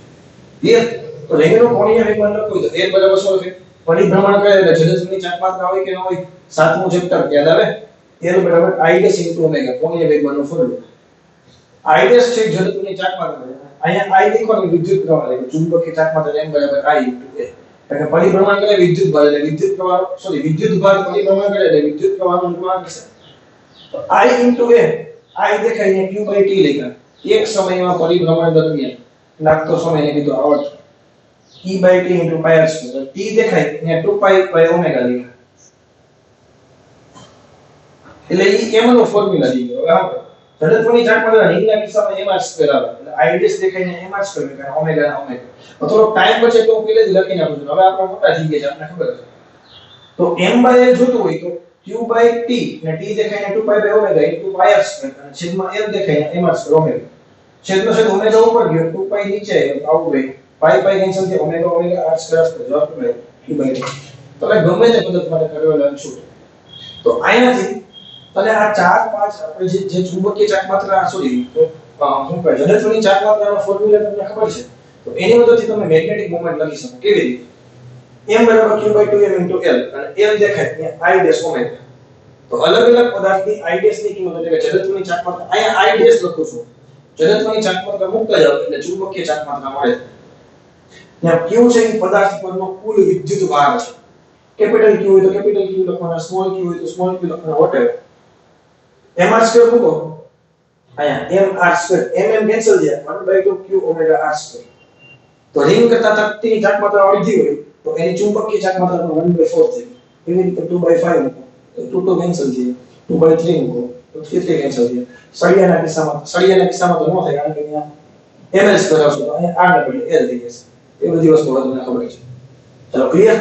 ક્લિયર? તો રિંગનો કોણીય વેગમાન લખવું તો l બરાબર શું છે? પરિભ્રમણ કરે એટલે જડત્વની ચાકમાત્રા હોય કે ન હોય? સાતમું ચેપ્ટર યાદ આવે? l = I' × ઓમેગા, કોણીય વેગમાનનો ફોર્મ્યુલા. I' છે જડત્વની ચાકમાત્રા. અહીંયા I લખો ને વિદ્યુત પ્રવાહ લખો. ચુંબકીય ચાકમાત્રા m = I × a. એટલે પરિભ્રમણ કરે વિદ્યુતભાર એટલે વિદ્યુત પ્રવાહ વિદ્યુતભાર પરિભ્રમણ કરે એટલે વિદ્યુત પ્રવાહનો ગુણાંક છે. તો I × a, I દેખાય ને Q/T લખ્યા. એક સમયમાં પરિભ્રમણ દરમિયાન લાગતો સમય ને કીધું આવર્ત. E/T × πr². T દેખાય ને 2π/ω લખ્યા. એટલે ઈ m નો ફોર્મ્યુલા દીધો. હવે આપણે જડત્વની ચાકમાત્રા રિંગના કિસ્સામાં mr² આવે. એટલે I' દેખાય ને mr² કારણ ઓમેગા ના ઓમેગા. થોડો ટાઈમ બચે તો પેલે જ લખી નાખું છું. હવે આપણે મોટા થઈ ગયા છે, આપણને ખબર છે. તો m/l જોતું હોય તો Q/T ને T દેખાય ને 2π/ω × πr² અને છેદમાં m દેખાય ને mr² ઓમેગા. છેદનો છેદ ઓમેગા ઉપર ગયો, 2π નીચે આવું ગઈ. π કેન્સલ થઈ ઓમેગા r². જવાબ મળે Q/T. તો ગમે તે પદ્ધતિ માટે કરેલો અંશું. તો અહીંયાથી અને આ 4 5 આપણે જે ચુંબકીય ચાકમાત્રા શું કહે જડત્વની ચાકમાત્રાનો ફોર્મ્યુલા તમને ખબર છે. તો એની મદદથી તમે મેગ્નેટિક મોમેન્ટ લખી શકો. કેવી રીતે? m = Q/2m × l અને l દેખાય ત્યાં I' ઓમેગા. તો અલગ અલગ પદાર્થની I' ની કિંમત એટલે કે જડત્વની ચાકમાત્રા અહીંયા I' લખું છું. જડત્વની ચાકમાત્રા મુકતા જાવ એટલે ચુંબકીય ચાકમાત્રા મળે. ત્યાં Q છે એ પદાર્થ પરનો કુલ વિદ્યુત ભાર છે. કેપિટલ Q હોય તો કેપિટલ Q લખવાના, સ્મોલ q હોય તો સ્મોલ q લખવાના, વોટેવર. mr² મૂકો. અહીંયા mr², કેન્સલ જાય 1/2 q ઓમેગા r². તો રિંગ કરતા તકતીની ચાકમાત્રા અડધી હોય તો એની ચુંબકીય ચાકમાત્રા 1/4 થઈ. એવી રીતે 2/5 મૂકો તો 2 કેન્સલ જાય. 2/3 મૂકો તો 3 કેન્સલ થઈ જાય. સળિયાના કિસ્સામાં તો ન થાય કારણ કે અહીંયા ml સ્ક્વેર આવશે તો અહીંયા r ને બદલે l થઈ જશે. એ બધી વસ્તુ તમને ખબર છે. ચલો ક્લિયર.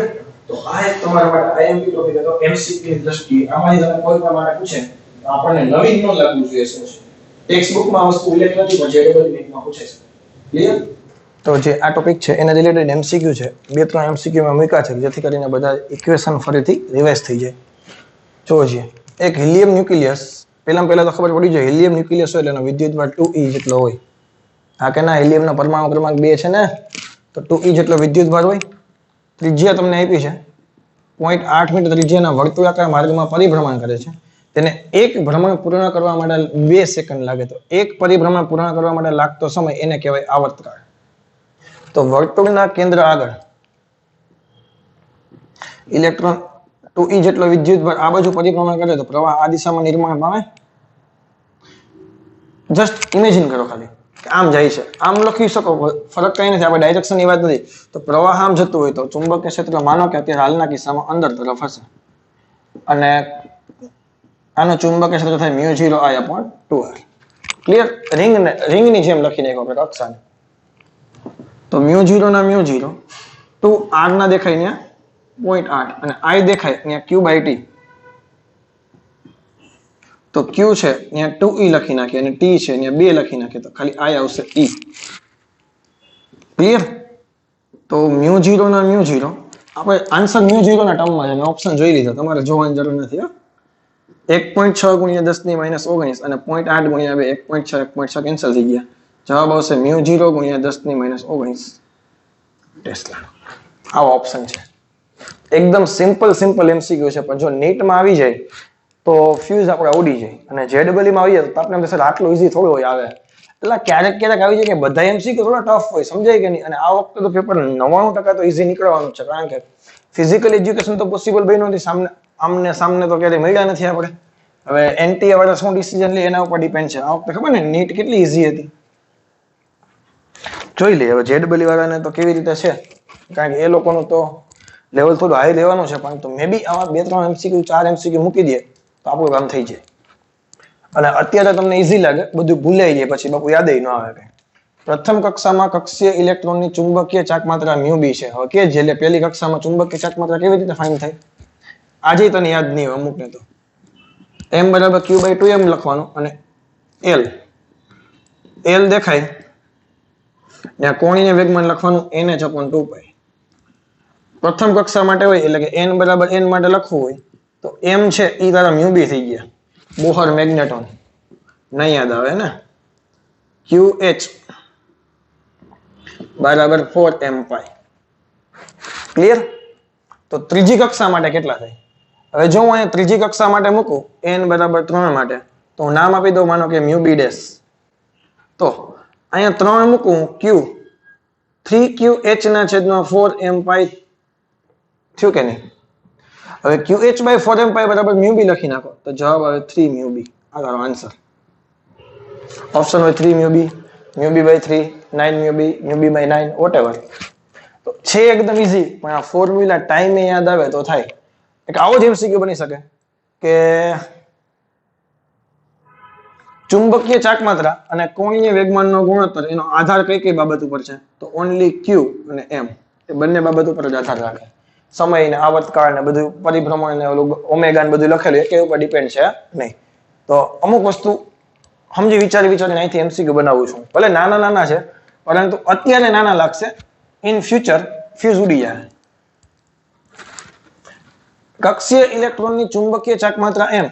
તો આ એક તમારા માટે IMP ટોપિક હતો MCQ ની દ્રષ્ટિએ. આમાં તમે કોઈ પણ માટે પૂછે તો આપણને નવીન ન લાગવું જોઈએ શું છે. ટેક્સ્ટ બુકમાં વસ્તુ ઉલ્લેખ નથી પણ JEE નીટમાં પૂછે છે. ક્લિયર. તો જે આ ટોપિક છે એના રિલેટેડ MCQ છે. 2-3 MCQ માં મૂક્યા છે જેથી કરીને બધા ઇક્વેશન ફરીથી રિવાઇઝ થઈ જાય. જોજો એક હિલિયમ ન્યુક્લિયસ પહેલા તો ખબર પડી જાય હિલિયમ ન્યુક્લિયસ હોય એટલે એનો વિદ્યુતભાર 2e જેટલો હોય. આ કે ના હિલિયમનો પરમાણુ ક્રમાંક 2 છે ને તો 2e જેટલો વિદ્યુતભાર હોય. ત્રિજ્યા તમને આપી છે 0.8 મીટર ત્રિજ્યાના વર્તુળાકાર માર્ગમાં પરિભ્રમણ કરે છે. તેને એક ભ્રમણ પૂર્ણ કરવા માટે 2 સેકન્ડ લાગે તો એક પરિભ્રમણ પૂર્ણ કરવા માટે લાગતો સમય એને કહેવાય આવર્તકાળ. તો વર્તુળના કેન્દ્ર આગળ ઇલેક્ટ્રોન 2e જેટલો વિદ્યુતભાર આ બાજુ પરિભ્રમણ કરે તો પ્રવાહ આ દિશામાં નિર્માણ પામે. જસ્ટ ઇમેજિન કરો ખાલી કે આમ જાય છે આમ લખી શકો ફરક કઈ નથી આપણે ડાયરેક્શનની વાત નથી. તો પ્રવાહ આમ જતું હોય તો ચુંબકીય ક્ષેત્ર માનો કે અત્યારે હાલના કિસ્સામાં અંદર તરફ હશે અને આનો ચુંબકીય ક્ષેત્ર થાય μ0I/2r. ક્લિયર. રિંગની જેમ લખી નાખો આપણે કક્ષાને. તો μ0 ના μ0 2r ના દેખાય ને 0.8 અને I દેખાય અહીંયા q/t. તો q છે અહીંયા 2e લખી નાખીએ અને t છે અહીંયા 2 લખી નાખીએ તો ખાલી I આવશે e. ક્લિયર. તો μ0 ના μ0 આપણે આન્સર μ0 ના ટર્મમાં છે. મેં ઓપ્શન જોઈ લીધા તમારે જોવાની જરૂર નથી. 1.6 × 10⁻19 અને 0.8 × 2 1.6 કેન્સલ થઈ ગયા. જવાબ આવશે μ0 × 10⁻19 ટેસ્લા. આવો ઓપ્શન છે. એકદમ સિમ્પલ MCQ છે પણ જો નીટમાં આવી જાય તો ફ્યુઝ આપણે ઉડી જાય અને JEE માં આવી જાય તો આપણે એમ થશે આટલું ઈઝી થોડું હોય આવે. એટલે ક્યારેક આવી જાય કે બધા MCQ થોડા ટફ હોય સમજાય કે નહીં. અને આ વખતે તો પેપર 99% તો ઈઝી નીકળવાનું છે કારણ કે ફિઝિકલ એજ્યુકેશન તો પોસિબલ બન્યું નથી. સામને તો ક્યારેય મળ્યા નથી આપણે. હવે NTA વાળા શું ડિસિઝન લે એના ઉપર ડિપેન્ડ છે. આ વખતે ખબર ને નીટ કેટલી ઈઝી હતી જોઈ લઈએ. હવે JEE વાળાને તો કેવી રીતે છે કારણ કે એ લોકોનું તો લેવલ થોડું હાઈ લેવાનું છે પરંતુ મે બી આવા 2-3 MCQ 4 MCQ મૂકી દે તો આપણું કામ થઈ જાય. અને અત્યારે તમને ઈઝી લાગે બધું ભૂલાઈ જાય પછી બાપુ યાદ ન આવે કઈ. પ્રથમ કક્ષામાં કક્ષીય ઇલેક્ટ્રોનની ચુંબકીય ચાકમાત્રા μb છે. હવે કે જે પહેલી કક્ષામાં ચુંબકીય ચાકમાત્રા કેવી રીતે ફાઇન્ડ થાય આજે તને યાદ નહીં હોય અમુકને તો m = q/2m લખવાનું અને l દેખાય ત્યાં કોણીય વેગમાન લખવાનું nh/2π. પ્રથમ કક્ષા માટે હોય એટલે કે n = n માટે લખવું હોય તો m છે ઈ તારા μb થઈ ગયા. બોહર મેગ્નેટોન નહીં યાદ આવે ને. qh = 4m π. ક્લિયર. તો ત્રીજી કક્ષા માટે કેટલા થાય હવે જો હું અહીંયા ત્રીજી કક્ષા માટે મૂકું n = 3 માટે તો હું નામ આપી દઉં માનો કે μb'. તો અહીંયા 3 મૂકું q 3qh/4m π થયું કે નહીં. હવે qh/4m π = μb લખી નાખો તો જવાબ આવે 3μb. આ તારો આન્સર. ઓપ્શન હોય 3μb, μb/3, 9μb, μb/9 whatever. તો છે એકદમ ઈઝી પણ આ ફોર્મ્યુલા ટાઈમે યાદ આવે તો થાય. એક આવો જ MCQ બની શકે કે ચુંબકીય ચાકમાત્રા અને કોણીય વેગમાનનો ગુણોત્તર એનો આધાર કઈ બાબત ઉપર છે તો ઓન્લી q અને m એ બંને બાબત ઉપર જ આધાર રાખે. સમય ને આવર્તકાળ ને બધું પરિભ્રમણ ને ઓલું ઓમેગા ને બધું લખેલું એક ઉપર ડિપેન્ડ છે નહીં. તો અમુક વસ્તુ સમજી વિચારીને અહીંથી MCQ બનાવું છું. ભલે નાના છે પરંતુ અત્યારે નાના લાગશે ઇન ફ્યુચર ફ્યુઝ ઉડી જાય. કક્ષીય ઇલેક્ટ્રોનની ચુંબકીય ચાકમાત્રા m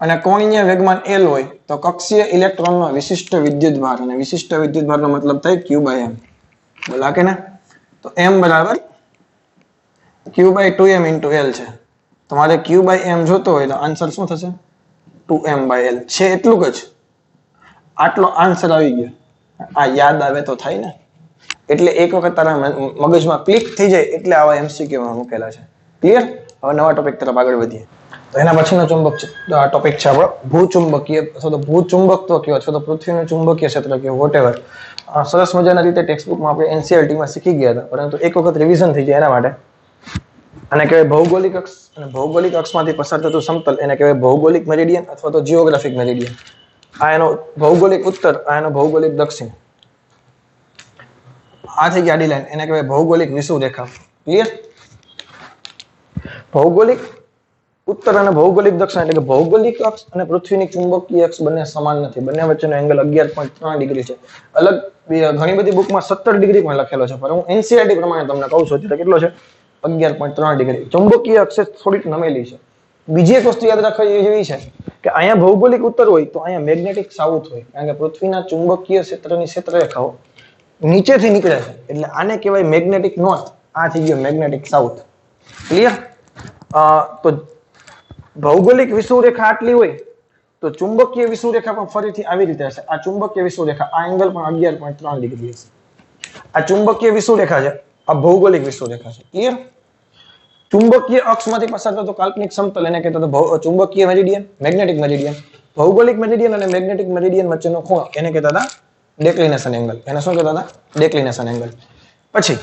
અને કોણીય વેગમાન l હોય તો કક્ષીય ઇલેક્ટ્રોનનો વિશિષ્ટ વિદ્યુતભાર અને વિશિષ્ટ વિદ્યુતભારનો મતલબ થાય q/m. બોલા કે ને. તો m = q/2m * l છે. તમારે q/m જોતો હોય તો આન્સર શું થશે 2m/l છે. એટલું જ આટલો આન્સર આવી ગયો. આ યાદ આવે તો થાય ને. એટલે એક વખત તારા મગજમાં ક્લિક થઈ જાય એટલે આવા MCQ માં મૂકેલા છે. ક્લિયર. હવે નવા ટોપિક તરફ આગળ વધીએ. તો એના પછીનો ચુંબક છે ટોપિક છે આપણો ભૂચુંબકીય અથવા તો ભૂચુંબકત્વ કયો અથવા તો પૃથ્વીનું ચુંબકીય ક્ષેત્ર કયો વોટેવર. સરસ મજાના રીતે ટેક્સ્ટ બુકમાં આપણે NCERT માં શીખી ગયા હતા પરંતુ એક વખત રિવિઝન થઈ જાય એના માટે આને કહેવાય ભૌગોલિક અક્ષ, અને ભૌગોલિક અક્ષમાંથી પસાર થતું સમતલ એને કહેવાય ભૌગોલિક મેરિડિયન અથવા તો જીઓગ્રાફિક મેરિડિયન. આ એનો ભૌગોલિક ઉત્તર, આ એનો ભૌગોલિક દક્ષિણ. આ થઈ ગઈ આડી લાઈન, એને કહેવાય ભૌગોલિક વિષુવરેખા. ક્લિયર? ભૌગોલિક ઉત્તર અને ભૌગોલિક દક્ષિણ એટલે કે ભૌગોલિક અક્ષ અને પૃથ્વીની ચુંબકીય અક્ષ બંને સમાન નથી. બંને વચ્ચેનો એંગલ 11.3 ડિગ્રી છે. અલગ ઘણી બધી બુકમાં 17 ડિગ્રી પણ લખેલો છે, પણ હું એનસીઆરટી પ્રમાણે તમને કહું છું અત્યારે કેટલો છે? 11.3 ડિગ્રી. ચુંબકીય અક્ષ થોડીક નમેલી છે. બીજી એક વસ્તુ યાદ રાખવા જેવી છે કે અહીંયા ભૌગોલિક ઉત્તર હોય તો અહીંયા મેગ્નેટિક સાઉથ હોય, કારણ કે પૃથ્વીના ચુંબકીય ક્ષેત્રની ક્ષેત્રરેખાઓ નીચેથી નીકળે છે, એટલે આને કહેવાય મેગ્નેટિક નોર્થ. આ થઈ ગયો મેગ્નેટિક સાઉથ. ક્લિયર? તો ભૌગોલિક વિષુવરેખા આટલી હોય તો ચુંબકીય વિષુવરેખા પણ ફરીથી આવી રીતે હશે. આ ચુંબકીય વિષુવરેખા, આ એંગલ પણ 11.3 ડિગ્રી હશે. આ ચુંબકીય વિષુવરેખા છે, આ ભૌગોલિક વિષુવરેખા છે. ક્લિયર? ચુંબકીય અક્ષમાંથી પસાર થતો કાલ્પનિક સમતલ એને કહેતો હતો ચુંબકીય મેરિડિયન, મેગ્નેટિક મેરિડિયન. ભૌગોલિક મેરિડિયન અને મેગ્નેટિક મેરિડિયન વચ્ચેનો ખૂણો એને કહેતા હતા ડેક્લિનેશન એંગલ. એને શું કહેતા હતા? ડેક્લિનેશન એંગલ. પછી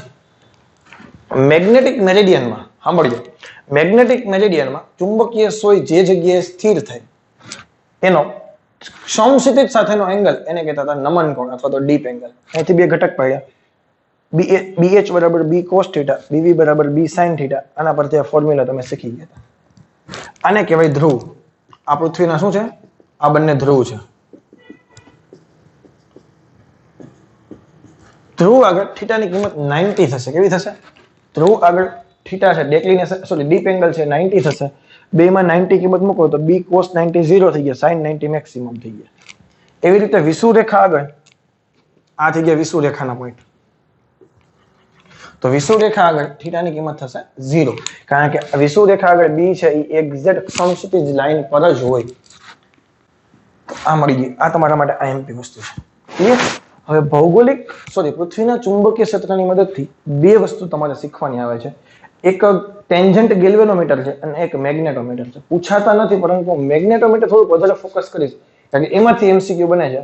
મેગ્નેટિક મેરિડિયનમાં સાંભળજો, મેગ્નેટિક મેરિડિયનમાં ચુંબકીય સોય જે જગ્યાએ સ્થિર થાય એનો સમક્ષિતિજ સાથેનો એંગલ એને કહેતા હતા નમન કોણ અથવા તો ડીપ એંગલ. અહીંથી બે ઘટક પાડ્યા, BH બરાબર B cos થીટા, BV બરાબર B sin થીટા. આના પરથી આ ફોર્મ્યુલા તમે શીખી ગયા હતા. આને કહેવાય ધ્રુવ. આ પૃથ્વીના શું છે? આ બંને ધ્રુવ છે. ધ્રુવ આગળ થીટાની કિંમત 90 થશે. કેવી થશે? ધ્રુવ આગળ થીટા છે, ડેક્લિનેશન સોરી ડીપ એંગલ છે, 90 થશે. બેમાં 90 કિંમત મૂકો તો B cos 90 0 થઈ ગયા, sin 90 મેક્સિમમ થઈ ગયા. એવી રીતે વિષુવરેખા આગળ આ થઈ ગયા વિષુવરેખાના પોઈન્ટ. તો વિષુવરેખા આગળ થીટાની કિંમત થશે 0, કારણ કે વિષુવરેખા આગળ B છે એ એક્ઝેક્ટ સમક્ષિતિજ લાઈન પર જ હોય. આ મળી ગઈ. આ તમારા માટે આઈએમપી વસ્તુ છે. ક્લિયર? હવે ભૌગોલિક પૃથ્વીના ચુંબકીય ક્ષેત્રની મદદથી બે વસ્તુ તમારે શીખવાની આવે છે. એક ટેન્જન્ટ ગેલ્વેનોમીટર છે અને એક મેગ્નેટોમીટર છે. પૂછાતા નથી, પરંતુ મેગ્નેટોમીટર થોડુંક વધારે ફોકસ કરીશ, કારણ કે એમાંથી એમસીક્યુ બને છે.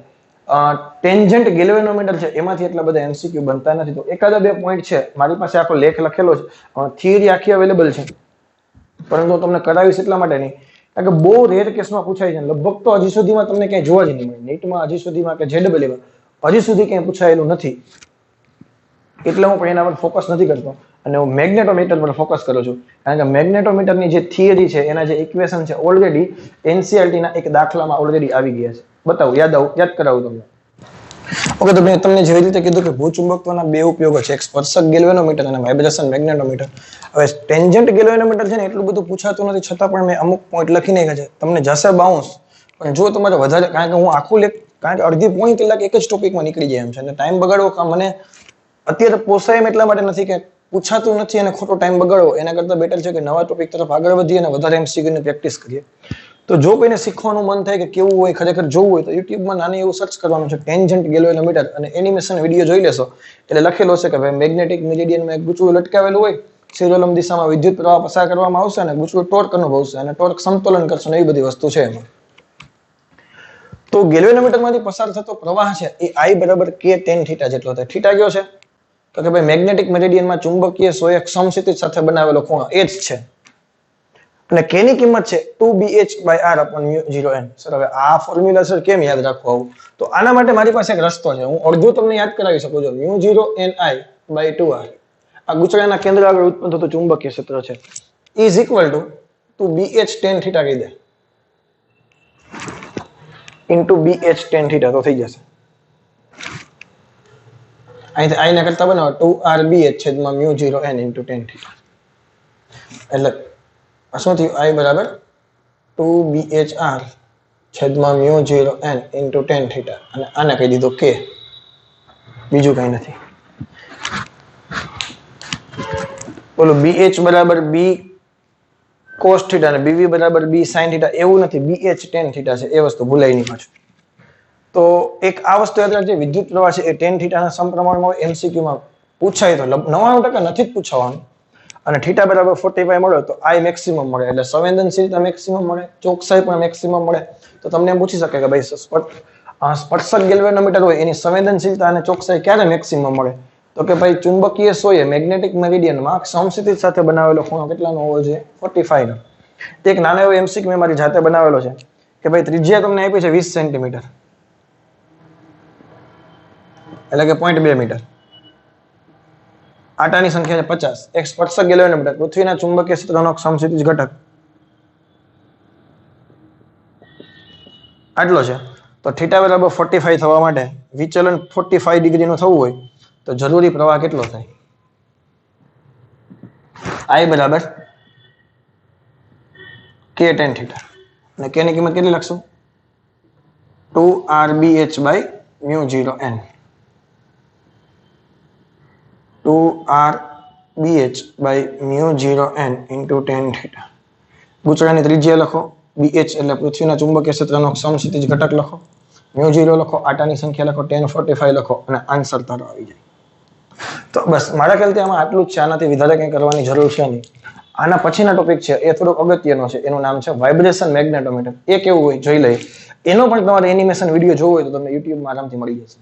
ટેન્જન્ટ ગેલ્વેનોમીટર છે એમાંથી એટલા બધા એમસીક્યુ બનતા નથી. તો એકાદા બે પોઈન્ટ છે, મારી પાસે આખો લેખ લખેલો છે, થિયરી આખી અવેલેબલ છે, પરંતુ તમને કરાવીશ એટલા માટે નહીં, કારણ કે બહુ રેર કેસમાં પૂછાય છે. લગભગ તો હજી સુધીમાં તમને ક્યાંય જોવા જ નહીં મળે. નીટમાં હજી સુધીમાં કે જેડબલમાં હજી સુધી ક્યાંય પૂછાયેલું નથી, એટલે હું પણ એના પર ફોકસ નથી કરતો અને હું મેગ્નેટોમીટર પર ફોકસ કરું છું, કારણ કે મેગ્નેટોમીટરની જે થિયરી છે, એના જે ઇક્વેશન છે, ઓલરેડી એનસીઆરટી ના એક દાખલામાં ઓલરેડી આવી ગયા છે. બતાવું, યાદ કરાવું તમને. ઓકે, તો મેં તમને જેવી રીતે કીધું કે ભૂચુંબકત્વના બે ઉપયોગો છે, એક સ્પર્શક ગેલ્વેનોમીટર અને વાઇબ્રેશન મેગ્નેટોમીટર. હવે ટેન્જન્ટ ગેલ્વેનોમીટર છે ને એટલું બધું પૂછાતું નથી, છતાં પણ મેં અમુક પોઈન્ટ લખી નાખ્યા છે. તમને જશે બાઉન્સ, પણ જો તમારે વધારે, કારણ કે હું આખું કારણ કે અડધી પોઈન્ટ કલાક એક જ ટોપિકમાં નીકળી જાય એમ છે, અને ટાઈમ બગાડવો મને અત્યારે પોસાય એમ એટલા માટે નથી કે પૂછાતું નથી અને ખોટો ટાઈમ બગાડવો. એના કરતાં બેટર છે કે નવા ટોપિક તરફ આગળ વધીએ અને વધારે એમસીક્યુની પ્રેક્ટિસ કરીએ. તો જો કોઈને શીખવાનું મન થાય કે કેવું હોય, ખરેખર જોવું હોય, તો યુટ્યુબમાં નાની એવું સર્ચ કરવાનું છે, ટેન્જન્ટ ગેલ્વેનોમીટર, અને એનિમેશન વિડીયો જોઈ લેશો એટલે લખેલો છે કે ભાઈ મેગ્નેટિક મેરિડિયનમાં એક ગૂંચળું લટકાવેલું હોય, સિરોલમ દિશામાં વિદ્યુત પ્રવાહ પસાર કરવામાં આવશે અને ગૂંચળું ટોર્ક અનુભવશે અને ટોર્ક સમતોલન કરશે ને એવી બધી વસ્તુ છે એમાં. તો ગેલ્વેનોમીટરમાંથી પસાર થતો પ્રવાહ છે એ I બરાબર K tan થીટા જેટલો થાય. થીટા કયો છે? તો કે ભાઈ મેગ્નેટિક મેરિડિયનમાં ચુંબકીય સોયક સમક્ષિતિજ સાથે બનાવેલો ખૂણો એ જ છે, અને K ની કિંમત છે 2BH/R/μ0n. સર હવે આ ફોર્મ્યુલા સર કેમ યાદ રાખવું આવું? તો આના માટે મારી પાસે એક રસ્તો છે, હું અડધું તમને યાદ કરાવી શકું છું. μ0ni/2r આ ગૂંચળાના કેન્દ્ર આગળ ઉત્પન્ન થતું ચુંબકીય ક્ષેત્ર છે, is equal to 2BH tan theta કહી દે ઇન્ટુ BH tan થીટા, તો થઈ જશે. અહીંથી I ને કરતા બનાવો 2RBH/μ0n ઇન્ટુ tan થીટા, એટલે શું થયું? I બરાબર 2BHR/μ0n ઇન્ટુ tan થીટા, અને આને કહી દીધું K, બીજું કઈ નથી. બોલો BH બરાબર B cos થીટા અને BV બરાબર B sin થીટા એવું નથી, BH tan થીટા છે, એ વસ્તુ ભૂલાય નહીં પાછું. તો એક આ વસ્તુ યાદ રાખજો, વિદ્યુત પ્રવાહ છે એ tan થીટાના સમપ્રમાણમાં એમસીક્યુમાં પૂછાય તો 99% નથી જ પૂછવાનું, અને થીટા બરાબર 45 મળે તો I મેક્સિમમ મળે, એટલે સંવેદનશીલતા મેક્સિમમ મળે, ચોકસાઈ પણ મેક્સિમમ મળે. તો તમને એમ પૂછી શકે કે ભાઈ સ્પર્શક ગેલ્વેનોમીટર હોય એની સંવેદનશીલતા અને ચોકસાઈ ક્યારે મેક્સિમમ મળે? તો કે ભાઈ ચુંબકીય સોય મેગ્નેટિક મેરિડિયનમાં સમસ્થિતિ સાથે બનાવેલો ખૂણો કેટલાનો હોવો જોઈએ? 45 નો. તે એક નાનો એવો એમસીક્યુ મેં મારી જાતે બનાવેલો છે કે ભાઈ ત્રિજ્યા તમને આપી છે 20 સેન્ટીમીટર, એટલે કે 0.2 મીટર. આટાની સંખ્યા છે 50. એક સ્પર્શક ગેલ્વેનોમીટર પૃથ્વીના ચુંબકીય ક્ષેત્રનો સમસ્થિતિજ ઘટક આટલો છે. તો થીટા બરાબર 45 થવા માટે વિચલન 45 ડિગ્રીનું થવું હોય તો જરૂરી પ્રવાહ કેટલો થાય? I બરાબર k tan થીટા. અને k ની કિંમત કેટલી લખશું? 2RBH/μ0n. 2RBH/μ0n into tan theta. ગૂંચળાની ત્રિજ્યા લખો, BH એટલે પૃથ્વીના ચુંબકીય ક્ષેત્રનો સમસ્થિતિજ ઘટક લખો, μ0 લખો, આટાની સંખ્યા લખો, tan 45 લખો અને આન્સર તારો આવી જાય. તો બસ મારા ખ્યાલથી આમાં આટલું જ છે. આનાથી વધારે કંઈ કરવાની જરૂર છે નહીં. આના પછીના ટોપિક છે એ થોડોક અગત્યનો છે. એનું નામ છે વાઇબ્રેશન મેગ્નેટોમીટર. એ કેવું હોય જોઈ લઈએ. એનો પણ તમારે એનિમેશન વિડીયો જોવો હોય તો તમને યુટ્યુબમાં આરામથી મળી જશે.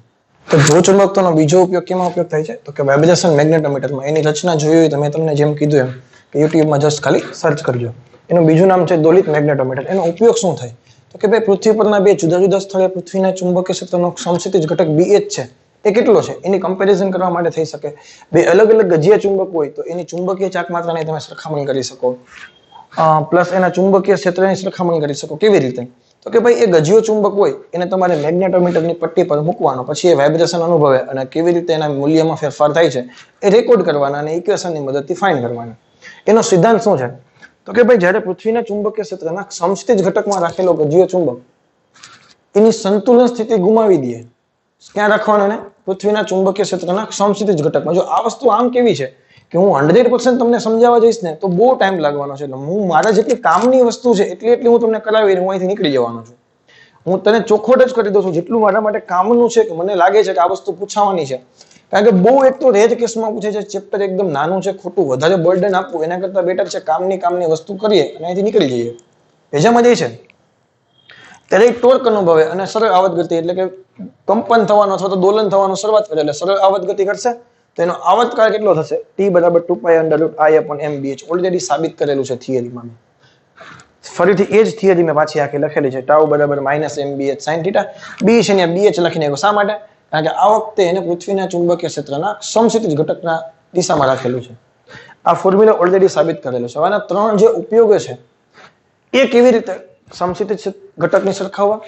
તો ધ્રુવચુંબકત્વનો બીજો ઉપયોગ કેમાં ઉપયોગ થાય છે? તો કે વાઇબ્રેશન મેગ્નેટોમીટરમાં. એની રચના જોઈ હોય તો મેં તમને જેમ કીધું એમ કે યુટ્યુબમાં જસ્ટ ખાલી સર્ચ કરજો. એનું બીજું નામ છે દોલિત મેગ્નેટોમીટર. એનો ઉપયોગ શું થાય? તો કે ભાઈ પૃથ્વી પરના બે જુદા જુદા સ્થળે પૃથ્વીના ચુંબકીય ક્ષેત્રનો સમસ્થિતિજ ઘટક BH છે એ કેટલો છે એની કમ્પેરિઝન કરવા માટે થઈ શકે. બે અલગ અલગ ગજિયા ચુંબક હોય તો એની ચુંબકીય ચાકમાત્રાની તમે સરખામણી કરી શકો, પ્લસ એના ચુંબકીય ક્ષેત્રની સરખામણી કરી શકો. કેવી રીતે? તો કે ભાઈ એ ગજિયો ચુંબક હોય એને તમારે મેગ્નેટોમીટરની પટ્ટી પર મૂકવાનો, પછી એ વાઇબ્રેશન અનુભવે અને કેવી રીતે એના મૂલ્યમાં ફેરફાર થાય છે એ રેકોર્ડ કરવાના અને ઇક્વેશનની મદદથી ફાઇન્ડ કરવાના. એનો સિદ્ધાંત શું છે? તો કે ભાઈ જ્યારે પૃથ્વીના ચુંબકીય ક્ષેત્રના સમસ્થિતિજ ઘટકમાં રાખેલો ગજિયો ચુંબક એની સંતુલન સ્થિતિ ગુમાવી દે, ક્યાં રાખવાનું? ને પૃથ્વીના ચુંબકીય ક્ષેત્રના સમસ્થિતિજ ઘટકમાં. જો આ વસ્તુ આમ કેવી છે કે હું 100% તમને સમજાવવા જઈશ ને તો બહુ ટાઈમ લાગવાનો છે. એટલે હું મારા જેટલી કામની વસ્તુ છે એટલી હું તમને કરાવી હું અહીંથી નીકળી જવાનો છું. હું તને ચોખવટ જ કરી દઉં છું જેટલું મારા માટે કામનું છે કે મને લાગે છે કે આ વસ્તુ પૂછવાની છે. કારણ કે બહુ એક તો રેજ કેસમાં પૂછે છે, ચેપ્ટર એકદમ નાનું છે, ખોટું વધારે બર્ડન આપવું એના કરતા બેટર છે કામની વસ્તુ કરીએ અને અહીંથી નીકળી જઈએ. ભેજામાં જાય છે ત્યારે એક ટોર્ક અનુભવે અને સરળ આવત ગતિ એટલે કે કંપન થવાનો અથવા તો દોલન થવાનો શરૂઆત કરે એટલે સરળ આવત ગતિ કરશે તો એનો આવતકાળ કેટલો થશે? T બરાબર 2π/I/mBh. ઓલરેડી સાબિત કરેલું છે થિયરીમાં. ફરીથી એ જ થિયરી મેં પાછી આખી લખેલી છે. ટાઉ બરાબર -mBh sin θ. B છે ને BH લખીને આવ્યો. શા માટે? કારણ કે આ વખતે એને પૃથ્વીના ચુંબકીય ક્ષેત્રના સમસ્થિતિજ ઘટકના દિશામાં રાખેલું છે. આ ફોર્મ્યુલા ઓલરેડી સાબિત કરેલું છે. આના ત્રણ જે ઉપયોગો છે એ કેવી રીતે સમસ્થિતિજ ઘટકની સરખાવવા,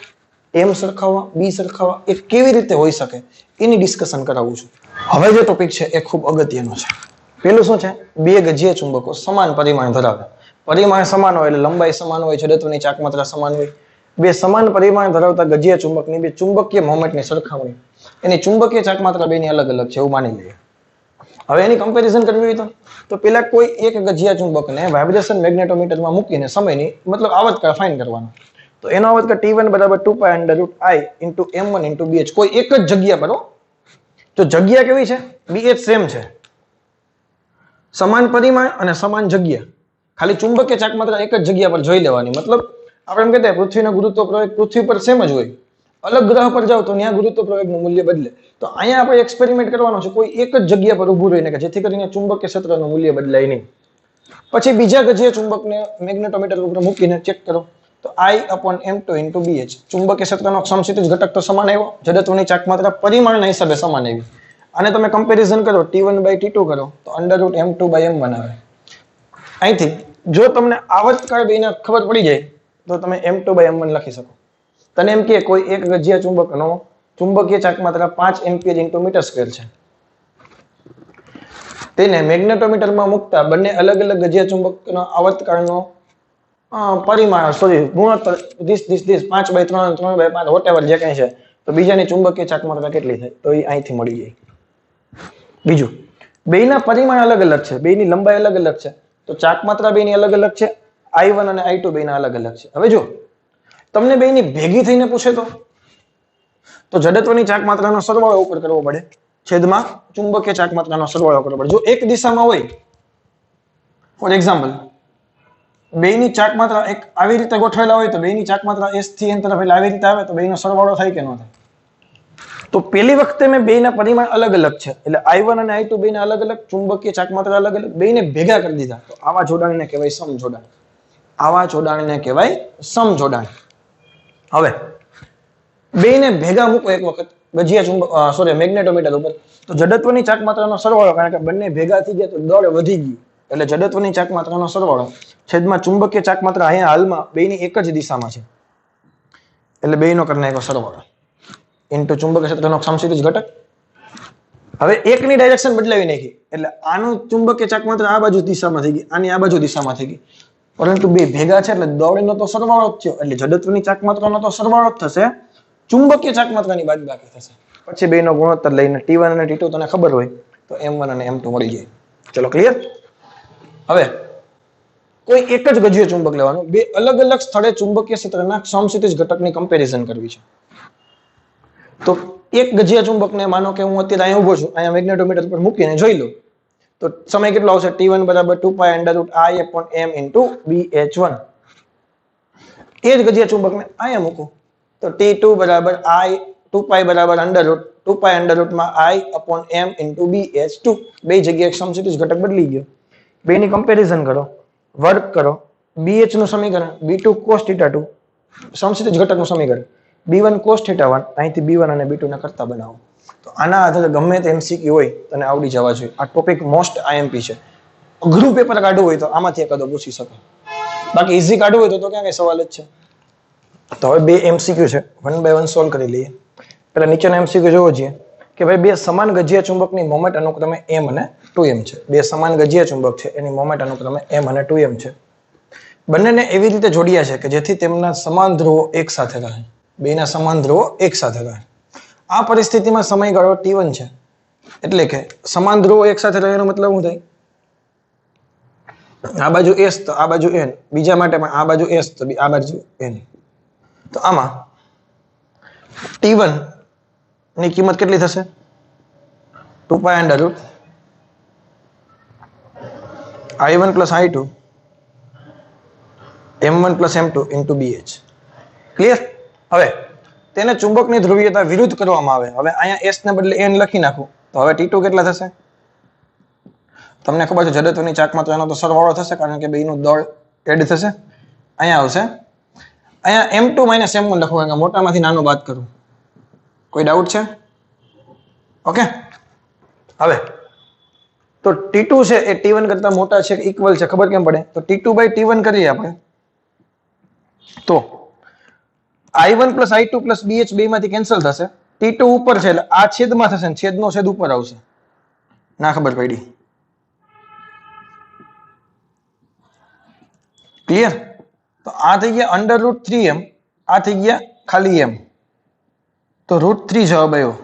M સરખાવવા, B સરખાવવા, એ કેવી રીતે હોઈ શકે એની ડિસ્કશન કરાવું છું. હવે જે ટોપિક છે એ ખૂબ અગત્યનો છે. પેલું શું છે? બે ગજિયા ચુંબકો સમાન પરિમાણ ધરાવે. પરિમાણ સમાન હોય એટલે લંબાઈ સમાન હોય, જડત્વની ચાકમાત્રા સમાન હોય. બે સમાન પરિમાણ ધરાવતા ગજિયા ચુંબકની બે ચુંબકીય મોમેન્ટની સરખામણી, એની ચુંબકીય ચાકમાત્રા બેની અલગ અલગ છે એવું માની લઈએ. હવે એની કમ્પેરિઝન કરવી હોય તો પેલા કોઈ એક ગજિયા ચુંબકને વાઇબ્રેશન મેગ્નેટોમીટરમાં મૂકીને સમયની મતલબ આવતકાળ ફાઇન્ડ કરવાનો. તો એનો આવતકાળ T1 બરાબર 2π/I/m1/BH. કોઈ એક જ જગ્યા પર. તો જગ્યા કેવી છે? BH સેમ છે, સમાન પરિમાણ અને સમાન જગ્યા. ખાલી ચુંબકીય ચાકમાત્રા એક જ જગ્યા પર જોઈ લેવાની. મતલબ આપણે એમ કહેતા પૃથ્વીનો ગુરુત્વ પ્રવેગ પૃથ્વી પર સેમ જ હોય, અલગ ગ્રહ પર જાવ તો ત્યાં ગુરુત્વ પ્રવેગનું મૂલ્ય બદલે. તો અહીંયા આપણે એક્સપેરિમેન્ટ કરવાનો છે કોઈ એક જ જગ્યા પર ઊભું રહીને કે જેથી કરીને ચુંબકીય ક્ષેત્રનું મૂલ્ય બદલાય નહીં. પછી બીજા ગજિયા ચુંબકને મેગ્નેટોમીટર ઉપર મૂકીને ચેક કરો તો I/m2/BH. ચુંબકીય ક્ષેત્રનો સમસ્થિતિજ ઘટક તો સમાન આવ્યો, જડત્વની ચાકમાત્રા પરિમાણના હિસાબે સમાન આવી. અને તમે કમ્પેરિઝન કરો T1/T2 કરો તો √m2/m1 આવે. અહીંથી જો તમને આવતકાળ બેને ખબર પડી જાય તો તમે m2/m1 લખી શકો. તને એમ કે કોઈ એક ગજિયા ચુંબકનો ચુંબકીય ચાકમાત્રા 5 એમ્પિયર × મીટર સ્ક્વેર છે. તેને મેગ્નેટોમીટરમાં મૂકતા બંને અલગ અલગ ગજિયા ચુંબકનો આવતકાળનો ગુણોત્તર 5/3 3/5 વોટેવર જે કંઈ છે તો બીજાની ચુંબકીય ચાકમાત્રા કેટલી થાય તો એ અહીંથી મળી જાય. બીજું, બેયના પરિમાણ અલગ અલગ છે, બેયની લંબાઈ અલગ અલગ છે તો ચાકમાત્રા બેયની અલગ અલગ છે. I1 અને I2 બેયના અલગ અલગ છે. હવે જો તમને બેયની ભેગી થઈને પૂછે તો જડત્વની ચાકમાત્રાનો સરવાળો ઉપર કરવો પડે છેદમાં ચુંબકીય ચાકમાત્રાનો સરવાળો કરવો પડે. જો એક દિશામાં હોય ફોર એક્ઝામ્પલ બેયની ચાકમાત્રા એક આવી રીતે ગોઠવેલા હોય તો બેયની ચાકમાત્રા S થી N તરફ એટલે આવી રીતે આવે તો બેયનો સરવાળો થાય કે ન થાય? તો પહેલી વખતે મેં બેના પરિમાણ અલગ અલગ છે એટલે I1 અને I2 બેના અલગ અલગ, ચુંબકીય ચાકમાત્ર અલગ અલગ, બેને ભેગા કરી દીધા. તો આવા જોડાણને કહેવાય સમજોડાણ. આવા જોડાણને કહેવાય સમજોડાણ. હવે બેને ભેગા મૂકો એક વખત ગજિયા ચુંબક મેગ્નેટોમીટર ઉપર, તો જડત્વની ચાકમાત્રાનો સરવાળો, કારણ કે બંને ભેગા થઈ ગયા તો દળ વધી ગયું એટલે જડત્વની ચાકમાત્રાનો સરવાળો છેદમાં ચુંબકીય ચાકમાત્રા અહીંયા હાલમાં બેની એક જ દિશામાં છે એટલે બેનો કરી નાખ્યો સરવાળો ઇન્ટુ ચુંબકીય ક્ષેત્રનો સમક્ષિતિજ ઘટક. હવે એકની ડાયરેક્શન બદલાવી નાખી એટલે આનું ચુંબકીય ચાકમાત્રા આ બાજુ દિશામાં થઈ ગઈ, આની આ બાજુ દિશામાં થઈ ગઈ, પરંતુ બે ભેગા છે એટલે દળનો તો સરવાળો જ થયો એટલે જડત્વની ચાકમાત્રાનો તો સરવાળો જ થશે, ચુંબકીય ચાકમાત્રાની બાદબાકી થશે. પછી બેનો ગુણોત્તર લઈને T1 અને T2 તને ખબર હોય તો M1 અને M2 મળી જાય. ચલો ક્લિયર. હવે કોઈ એક જ ગજ્ય ચુંબક લેવાનું, બે અલગ અલગ સ્થળે ચુંબકીય ક્ષેત્રના સમક્ષિતિજ ઘટકની કમ્પેરિઝન કરવી છે. તો એક ગજ્ય ચુંબકને માનો કે હું અત્યારે અહીંયા ઉભો છું, અહીંયા મેગ્નેટોમીટર પર મૂકીને જોઈ લઉં તો સમય કેટલો આવશે? T1 બરાબર 2π√I/m × BH1. એ જ ગજ્ય ચુંબકને અહીંયા મૂકો તો T2 બરાબર 2π બરાબર √I/m × BH2. બે જગ્યાએ સમક્ષિતિજ ઘટક બદલી ગયો. બેની કમ્પેરિઝન કરો, વર્ક કરો. BH નું સમીકરણ B2 cos θ2, સમક્ષિતિજ ઘટકનું સમીકરણ B1 cos θ1, અહીંથી B1 અને B2 ને કરતા બનાવો. તો આના આધારે ગમે તે MCQ હોય તને આવડી જવા જોઈએ. આ ટોપિક મોસ્ટ IMP છે. અઘરું પેપર કાઢવું હોય તો આમાંથી એકાદો પૂછી શકે, બાકી ઈઝી કાઢવું હોય તો ક્યાં કઈ સવાલ જ છે. તો હવે બે MCQ છે, 1 by 1 સોલ્વ કરી લઈએ. પેલા નીચેના MCQ જોવો જોઈએ કે ભાઈ બે સમાન ગજ્ય ચુંબકની મોમેન્ટ અનુક્રમે M અને 2m છે. બે સમાન ગજ્ય ચુંબક છે એની મોમેન્ટ અનુક્રમે M અને 2m છે. બંનેને એવી રીતે જોડ્યા છે કે જેથી તેમના સમાન ધ્રુવો એક સાથે રહે. બેના સમાન ધ્રુવો એક સાથે રહે. આ પરિસ્થિતિમાં સમયગાળો T1 છે એટલે કે સમાન ધ્રુવો એક સાથે રહે એનો મતલબ શું થાય? આ બાજુ S તો આ બાજુ N, બીજા માટે પણ આ બાજુ S તો આ બાજુ N. તો આમાં T1 ની કિંમત કેટલી થશે? 2π √I1 + I2 M1 + M2 × BH. Clear. હવે તેને ચુંબકની ધ્રુવીયતા વિરુદ્ધ કરવામાં આવે. હવે અહીંયા S ને બદલે N લખી નાખું તો હવે T2 કેટલા થશે? તમને ખબર છે જડત્વની ચાકમાત્રાનો તો સરવાળો થશે કારણ કે બેનું દળ એડ થશે. અહીંયા આવશે, અહીંયા M2 - M1 લખવું કારણ કે મોટામાંથી નાનો બાદ કરું. કોઈ ડાઉટ છે? ઓકે. હવે તો T2 છે એ T1 કરતા મોટા છે કે ઇક્વલ છે ખબર કેમ પડે? તો T2/T1 કરીએ આપણે તો I1 + I2 + BH બેમાંથી કેન્સલ થશે. T2 ઉપર છે એટલે આ છેદમાં થશે ને છેદનો છેદ ઉપર આવશે. ના ખબર પડી? ક્લિયર. તો આ થઈ ગયા √3m, આ થઈ ગયા ખાલી m, તો √3 જવાબ આવ્યો.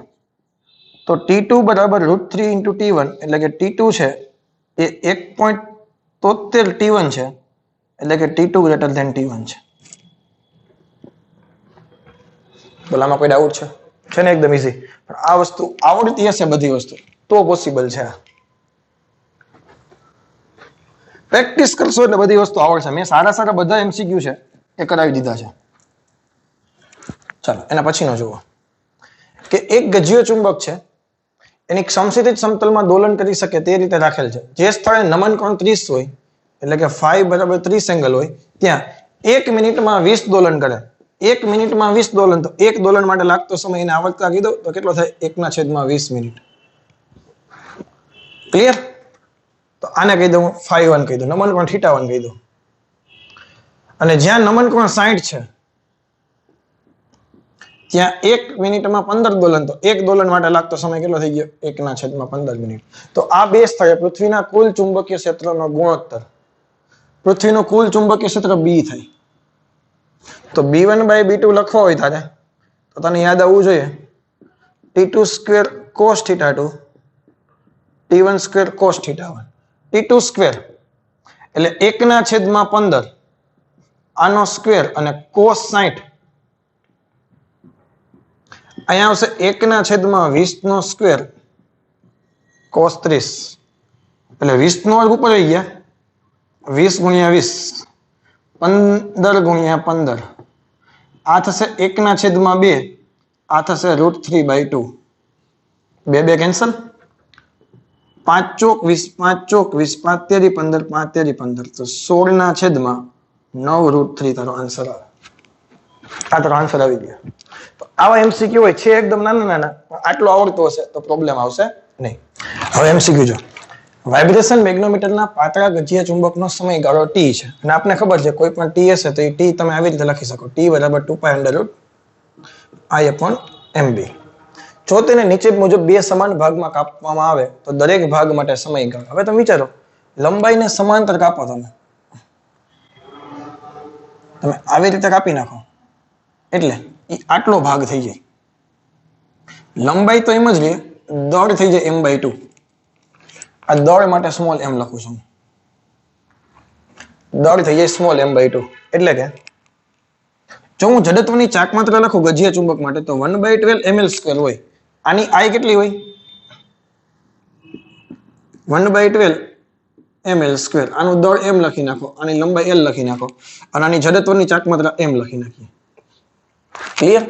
તો T2 બરાબર √3 × T1 એટલે કે T2 છે એ 1.73 T1 છે એટલે કે T2 > T1 છે. બોલામાં કોઈ ડાઉટ છે ને? એકદમ ઈઝી. પણ આ વસ્તુ આવડતી હશે બધી વસ્તુ તો પોસિબલ છે. પ્રેક્ટિસ કરશો એટલે બધી વસ્તુ આવડશે. મેં સારા બધા MCQ છે એ કરાવી દીધા છે. ચાલો એના પછીનો જુઓ કે એક ગજ્ય ચુંબક છે એની સમક્ષિતિજ સમતલમાં દોલન કરી શકે તે રીતે રાખેલ છે. જે સ્થળે નમન કોણ 30 હોય એટલે કે φ બરાબર 30 એંગલ હોય ત્યાં 1 મિનિટમાં 20 દોલન કરે. 1 મિનિટમાં 20 દોલન, તો એક દોલન માટે લાગતો સમય એને આવર્તતા કીધો તો કેટલો થાય? 1/20 મિનિટ. ક્લિયર. તો આને કહી દઉં φ1 કહી દઉં, નમન કોણ θ1 કહી દઉં. અને જ્યાં નમન કોણ 60 છે ત્યાં 1 મિનિટમાં 15 દોલન, તો એક દોલન માટે લાગતો સમય કેટલો થઈ ગયો? 1/15 મિનિટ. તો આ બે સ્થળે પૃથ્વીના કુલ ચુંબકીય ક્ષેત્રનો ગુણોત્તર, પૃથ્વીનું કુલ ચુંબકીય ક્ષેત્ર B થાય. તો B1/B2 લખવો હોય તારે તો તને યાદ આવવું જોઈએ T2² cos θ2 T1² cos θ1. T2² એટલે 1/15 આનો સ્ક્વેર અને cos 60 અહીંયા આવશે 1/20 નો સ્ક્વેર cos 30 એટલે 20 નો વર્ગ ઉપર આવી ગયા 20 × 20 15 × 15 આ થશે 1/2, આ થશે √3/2. બે બે કેન્સલ, 5 ચોક 20, 5 ચોક 20, 5 તેરી 15, 5 તેરી 15, તો 16 ના છેદમાં 9√3 તારો આન્સર આવે. આ તારો આન્સર આવી ગયો. તો આવા એમસીક્યુ હોય છે એકદમ નાના નાના, આટલું આવડતું હશે તો પ્રોબ્લેમ આવશે નહીં. હવે એમસીક્યુ જો, વાઇબ્રેશન મેગ્નોમીટરના પાતળા ગજિયા ચુંબકનો સમયગાળો t છે અને આપને ખબર છે કોઈ પણ t હશે તો એ t તમે આવી રીતે લખી શકો, t બરાબર 2π√I/mb. જો તેને નીચે મુજબ બે સમાન ભાગમાં કાપવામાં આવે તો દરેક ભાગ માટે સમયગાળો. હવે તમે વિચારો, લંબાઈને સમાંતર કાપો, તમે આવી રીતે કાપી નાખો એટલે એ આટલો ભાગ થઈ જાય. લંબાઈ તો એમ જ રહે, દળ થઈ જાય m/2. આ દળ માટે સ્મોલ m લખું છું, દળ થઈ જાય સ્મોલ m/2. એટલે કે જો હું જડત્વની ચાક માત્રા લખું ગજિયા ચુંબક માટે તો 1/12 ml² હોય. આની I કેટલી હોય? 1/12 ml². આનું દળ m લખી નાખો, આની લંબાઈ l લખી નાખો અને આની જડત્વની ચાક માત્રા m લખી નાખીએ. ક્લિયર?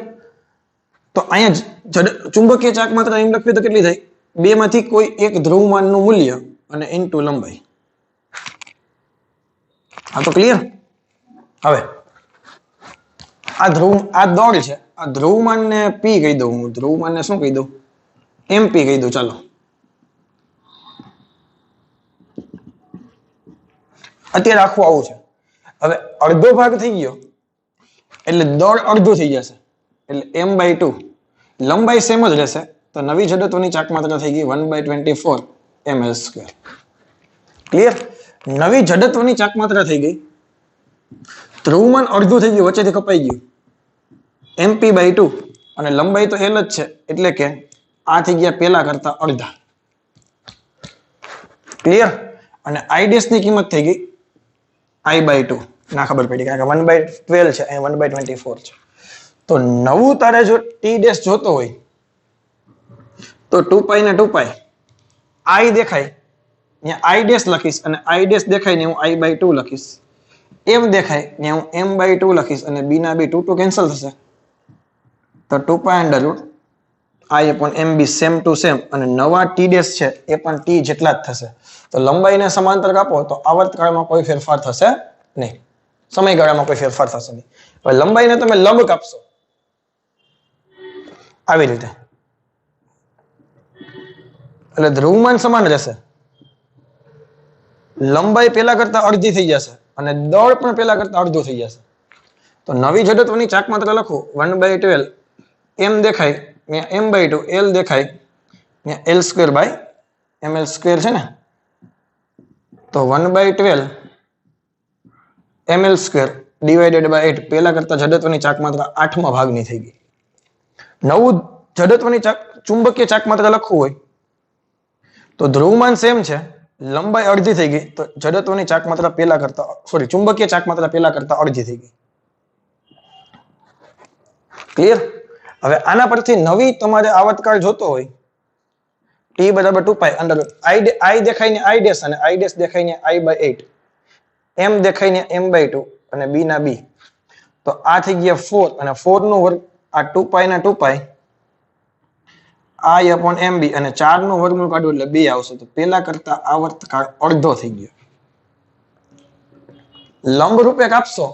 તો અહીંયા ચુંબકીય ચાક માત્રા m લખવી તો કેટલી થાય? બે માંથી કોઈ એક ધ્રુવમાનનું મૂલ્ય અને ઇન્ટુ લંબાઈ. આ તો ક્લિયર? હવે આ દળ છે, આ ધ્રુવમાનને p કહી દઉં હું, ધ્રુવમાનને શું કહી દઉં? mp કહી દઉં. ચાલો અત્યારે આખું આવું છે. હવે અડધો ભાગ થઈ ગયો એટલે દળ અડધું થઈ જશે એટલે m/2. લંબાઈ સેમ જ રહેશે તો નવી જડત્વની ચાક માત્રા થઈ ગઈ 1/24 ml². ક્લિયર? નવી જડત્વની ચાક માત્રા થઈ ગઈ, ધ્રુવમાન અડધું થઈ ગયું, વચ્ચેથી કપાઈ ગયું, mp/2 અને લંબાઈ તો l જ છે એટલે કે આ થઈ ગયા પેલા કરતા અડધા. ક્લિયર? અને I' ની કિંમત થઈ ગઈ I/2. ના ખબર પડી કારણ કે 1/12 છે, અહીં 1/24 છે. તો નવું તારે જો t' જોતો હોય તો 2π ને 2π, I દેખાય ત્યાં I' લખીશ અને I' દેખાય ને હું I/2 લખીશ. m દેખાય ને હું m/2 લખીશ અને b ના b 2 કેન્સલ થશે તો 2π√I/mb સેમ ટુ સેમ અને નવા t' છે એ પણ t જેટલા જ થશે. તો લંબાઈને સમાંતર કાપો તો આવર્તકાળમાં કોઈ ફેરફાર થશે નહીં, સમયગાળામાં કોઈ ફેરફાર થશે નહીં. હવે લંબાઈને તમે લંબ કાપશો આવી રીતે એટલે ધ્રુવમાન સમાન રહેશે, લંબાઈ પેલા કરતા અડધી થઈ જશે અને દળ પણ પેલા કરતા અડધું થઈ જશે. તો નવી જડત્વની ચાક માત્રા લખું 1/12 m દેખાય ત્યાં m/2, l દેખાય ત્યાં l²/ml² છે ને, તો 1/12 ml² ડિવાઇડેડ બાય 8 પેલા કરતા જડત્વની ચાક માત્રા 8મા ભાગની થઈ ગઈ. નવું જડત્વની ચુંબકીય ચાક માત્રા લખવું હોય તો ધ્રુવમાન સેમ છે, લંબાઈ અડધી થઈ ગઈ તો જડત્વની ચાક માત્રા પેલા કરતા ચુંબકીય ચાક માત્રા પેલા કરતા અડધી થઈ ગઈ. ક્લિયર? હવે આના પરથી નવી તમારે આવર્તકાળ જોતો હોય t બરાબર 2π અંડર I દેખાય ને I' અને I' દેખાય ને I/8, m દેખાય ને m/2 અને b ના b, તો આ થઈ ગયા 4 અને 4 નો વર્ગ, આ 2π ના 2π I/mb અને 4 નું વર્ગમૂળ કાઢો એટલે 2 આવશે. તો પેલા કરતા આવર્તકાળ અડધો થઈ ગયો. લંબ રૂપે કાપશો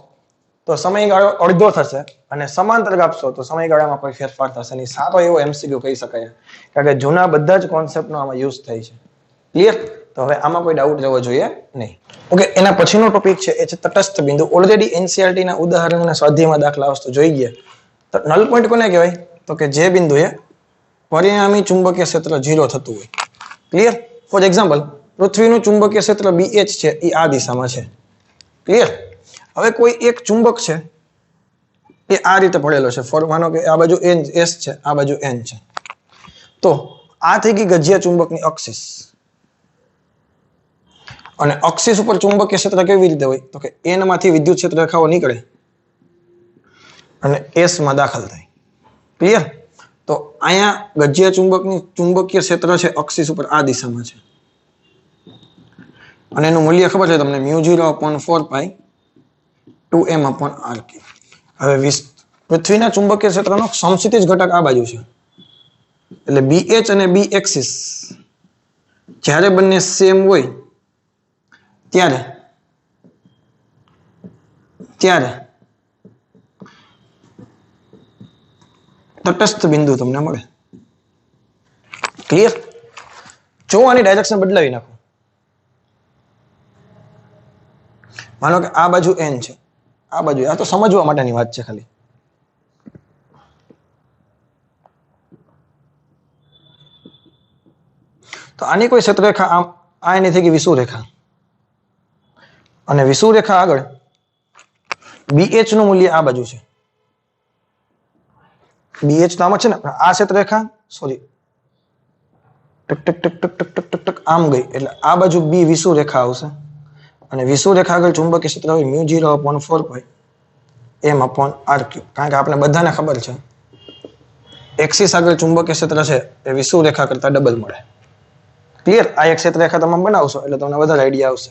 તો સમયગાળો અડધો થશે અને સમાંતર કાપશો તો સમયગાળામાં કોઈ ફેરફાર થશે નહીં. સારો એવો MCQ કહી શકાય કારણ કે જૂના બધા જ કોન્સેપ્ટનો આમાં યુઝ થાય છે. ક્લિયર? તો હવે આમાં કોઈ ડાઉટ રહેવો જોઈએ નહીં. ઓકે, એના પછીનો ટોપિક છે એ છે તટસ્થ બિંદુ. ઓલરેડી NCERT ના ઉદાહરણો અને સ્વાધ્યાયમાં દાખલા વસ્તુ જોઈ ગયા. તો નલ પોઈન્ટ કોને કહેવાય? તો કે જે બિંદુએ પરિણામી ચુંબકીય ક્ષેત્ર 0 થતું હોય. ક્લિયર? ફોર એક્ઝામ્પલ, પૃથ્વીનું ચુંબકીય ક્ષેત્ર BH છે એ આ દિશામાં છે. ક્લિયર? હવે કોઈ એક ચુંબક છે એ આ રીતે પડેલો છે, માનો કે આ બાજુ S છે, આ બાજુ N છે, તો આ થઈ ગઈ ગજિયા ચુંબકની અક્ષિસ. અને અક્ષિસ ઉપર ચુંબકીય ક્ષેત્ર કેવી રીતે હોય? તો કે N માંથી વિદ્યુત ક્ષેત્ર રેખાઓ નીકળે અને S માં દાખલ થાય. ક્લિયર? તો અહીંયા ગજિયા ચુંબકની ચુંબકીય ક્ષેત્ર છે અક્ષિસ ઉપર આ દિશામાં છે અને એનું મૂલ્ય ખબર છે તમને, μ0/4π 2m/r3. હવે પૃથ્વીના ચુંબકીય ક્ષેત્રનો સમક્ષિતિજ ઘટક આ બાજુ છે એટલે BH અને B એક્સિસ જ્યારે બંને સેમ હોય ત્યારે તટસ્થ બિંદુ તમને મળે. ક્લિયર? જો આની ડાયરેક્શન બદલાવી નાખો, માનો કે આ બાજુ n છે, આ બાજુ, આ તો સમજવા માટેની વાત છે ખાલી. તો આની કોઈ ક્ષેત્રરેખા આમ, આ એની થઈ ગઈ વિષુવરેખા, અને વિષુવરેખા આગળ BH નું મૂલ્ય આ બાજુ છે. BH તો આમ છે ને, આ ક્ષેત્રરેખા સોરી ટક ટક ટક ટક ટક ટક ટક આમ ગઈ, એટલે આ બાજુ B વિષુવરેખા આવશે, અને વિષુવરેખા આગળ ચુંબકીય ક્ષેત્ર હોય μ0/4π m/r3, કારણ કે આપણે બધાને ખબર છે એક્સિસ આગળ ચુંબકીય ક્ષેત્ર છે એ વિષુવરેખા કરતા ડબલ મળે. ક્લિયર? આ એક ક્ષેત્રરેખા તમે બનાવશો એટલે તમને વધારે આઈડિયા આવશે.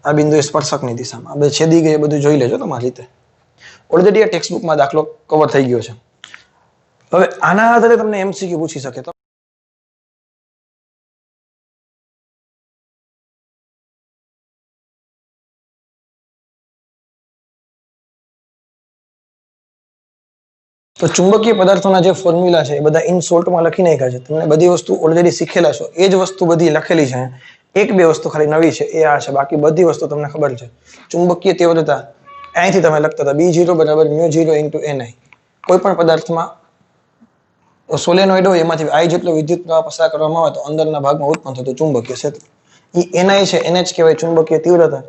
આ બિંદુ સ્પર્શકની દિશામાં, આ બધું છેદી ગઈ, એ બધું જોઈ લેજો તમારી રીતે. ઓલરેડી આ ટેક્સ્ટ બુકમાં દાખલો કવર થઈ ગયો છે. હવે આના આધારે તમને MCQ પૂછી શકે. તો ચુંબકીય પદાર્થોના જે ફોર્મ્યુલા છે એ બધા ઇન શોર્ટમાં લખી નાખ્યા છે. તમને બધી વસ્તુ ઓલરેડી શીખેલા છો, એ જ વસ્તુ બધી લખેલી છે. એક બે વસ્તુ ખાલી નવી છે, એ આ છે. બાકી બધી વસ્તુ તમને ખબર છે. ચુંબકીય તીવ્રતા અહીંથી તમે લખતા હતા B0 બરાબર μ0 × Ni. કોઈ પણ પદાર્થમાં સોલેનોઇડ હોય એમાંથી I જેટલો વિદ્યુત પ્રવાહ પસાર કરવામાં આવે તો અંદરના ભાગમાં ઉત્પન્ન થતું ચુંબકીય ક્ષેત્ર એ Ni છે, એને જ કહેવાય ચુંબકીય તીવ્રતા.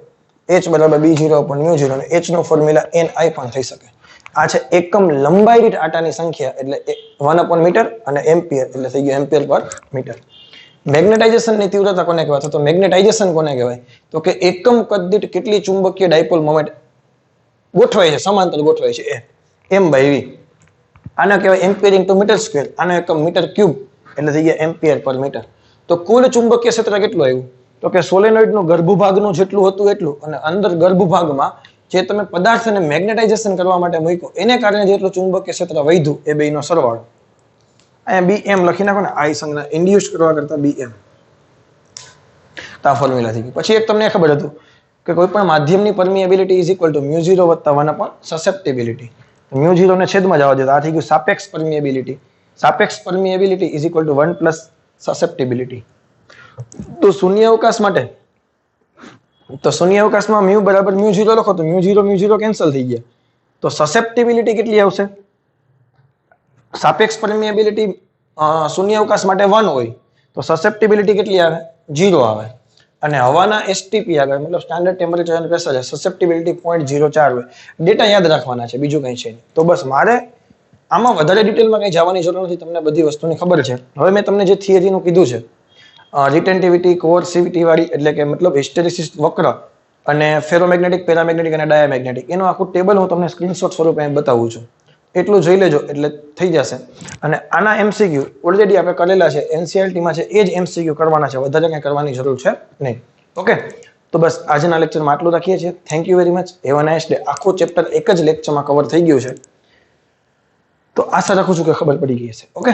H બરાબર B0/μ0, અને H નો ફોર્મ્યુલા Ni પણ થઈ શકે. આ છે એકમ લંબાઈ દીઠ આટાની સંખ્યા, એટલે 1/મીટર, અને એમ્પિયર એટલે થઈ ગયું એમ્પિયર/મીટર. મેગ્નેટાઇઝેશનની તીવ્રતા કોને કહેવાય, અથવા તો મેગ્નેટાઇઝેશન કોને કહેવાય, તો કે એકમ કદ દીઠ કેટલી ચુંબકીય ડાયપોલ મોમેન્ટ ગોઠવાય છે, સમાંતર ગોઠવાય છે, એ m/v. આને કહેવાય એમ્પિયર × મીટર સ્ક્વેર. આનો એકમ મીટર ક્યુબ એટલે થઈ ગયા એમ્પિયર/મીટર. તો કુલ ચુંબકીય ક્ષેત્ર કેટલું આવ્યું, તો કે સોલેનોઇડનું ગર્ભભાગનું જેટલું હતું એટલું, અને અંદર ગર્ભભાગમાં જે તમે પદાર્થને મેગ્નેટાઇઝેશન કરવા માટે મૂક્યો એને કારણે જેટલું ચુંબકીય ક્ષેત્ર વધ્યું એ બેનો સરવાળો. અહીંયા BM લખી નાખો ને, I સંજ્ઞા ઇન્ડ્યુસ કરવા કરતા BM. તો આ ફોર્મ્યુલા થઈ ગઈ. પછી એક તમને ખબર હતું કે કોઈ પણ માધ્યમની પરમિએબિલિટી ઇઝ ઇક્વલ ટુ μ0 + 1/સસેપ્ટિબિલિટી. μ0 ને છેદમાં જવા દો, આ થઈ ગયું સાપેક્ષ પરમિએબિલિટી. સાપેક્ષ permeability is equal to 1 + susceptibility. તો શૂન્યાવકાશ માટે, તો શૂન્યાવકાશમાં μ બરાબર μ0 લખો તો μ0 કેન્સલ થઈ ગયા. તો સસેપ્ટિબિલિટી કેટલી આવશે? સાપેક્ષ પરમિએબિલિટી શૂન્યાવકાશ માટે 1 હોય તો સસેપ્ટિબિલિટી કેટલી આવે? 0 આવે. અને હવાના STP આગળ, મતલબ સ્ટાન્ડર્ડ ટેમ્પરેચર એન્ડ પ્રેશર છે, સસેપ્ટિબિલિટી 0.04 હોય. ડેટા યાદ રાખવાના છે, બીજું કંઈ છે નહીં. તો બસ મારે આમાં વધારે ડિટેલમાં કંઈ જવાની જરૂર નથી, તમને બધી વસ્તુની ખબર છે. હવે મેં તમને જે થિયરીનું કીધું છે, રિટેન્ટિવિટી, કોર્સિવિટી વાળી, એટલે કે મતલબ હિસ્ટેરિસિસ વક્ર, અને ફેરોમેગ્નેટિક, પેરામેગ્નેટિક અને ડાયામેગ્નેટિક, એનું આખું ટેબલ હું તમને સ્ક્રીનશોટ સ્વરૂપે બતાવું છું. એટલું જોઈ લેજો એટલે થઈ જશે. અને આના MCQ ઓલરેડી આપણે કરેલા છે, NCERT-માં છે, એ જ MCQ કરવાના છે, વધારે કંઈ કરવાની જરૂર છે નહીં. ઓકે, તો બસ આજના લેક્ચરમાં આટલું રાખીએ છીએ. Thank you very much. Have a nice day. આખું ચેપ્ટર એક જ લેક્ચરમાં કવર થઈ ગયું છે, તો આશા રાખું છું કે ખબર પડી ગઈ હશે. ઓકે.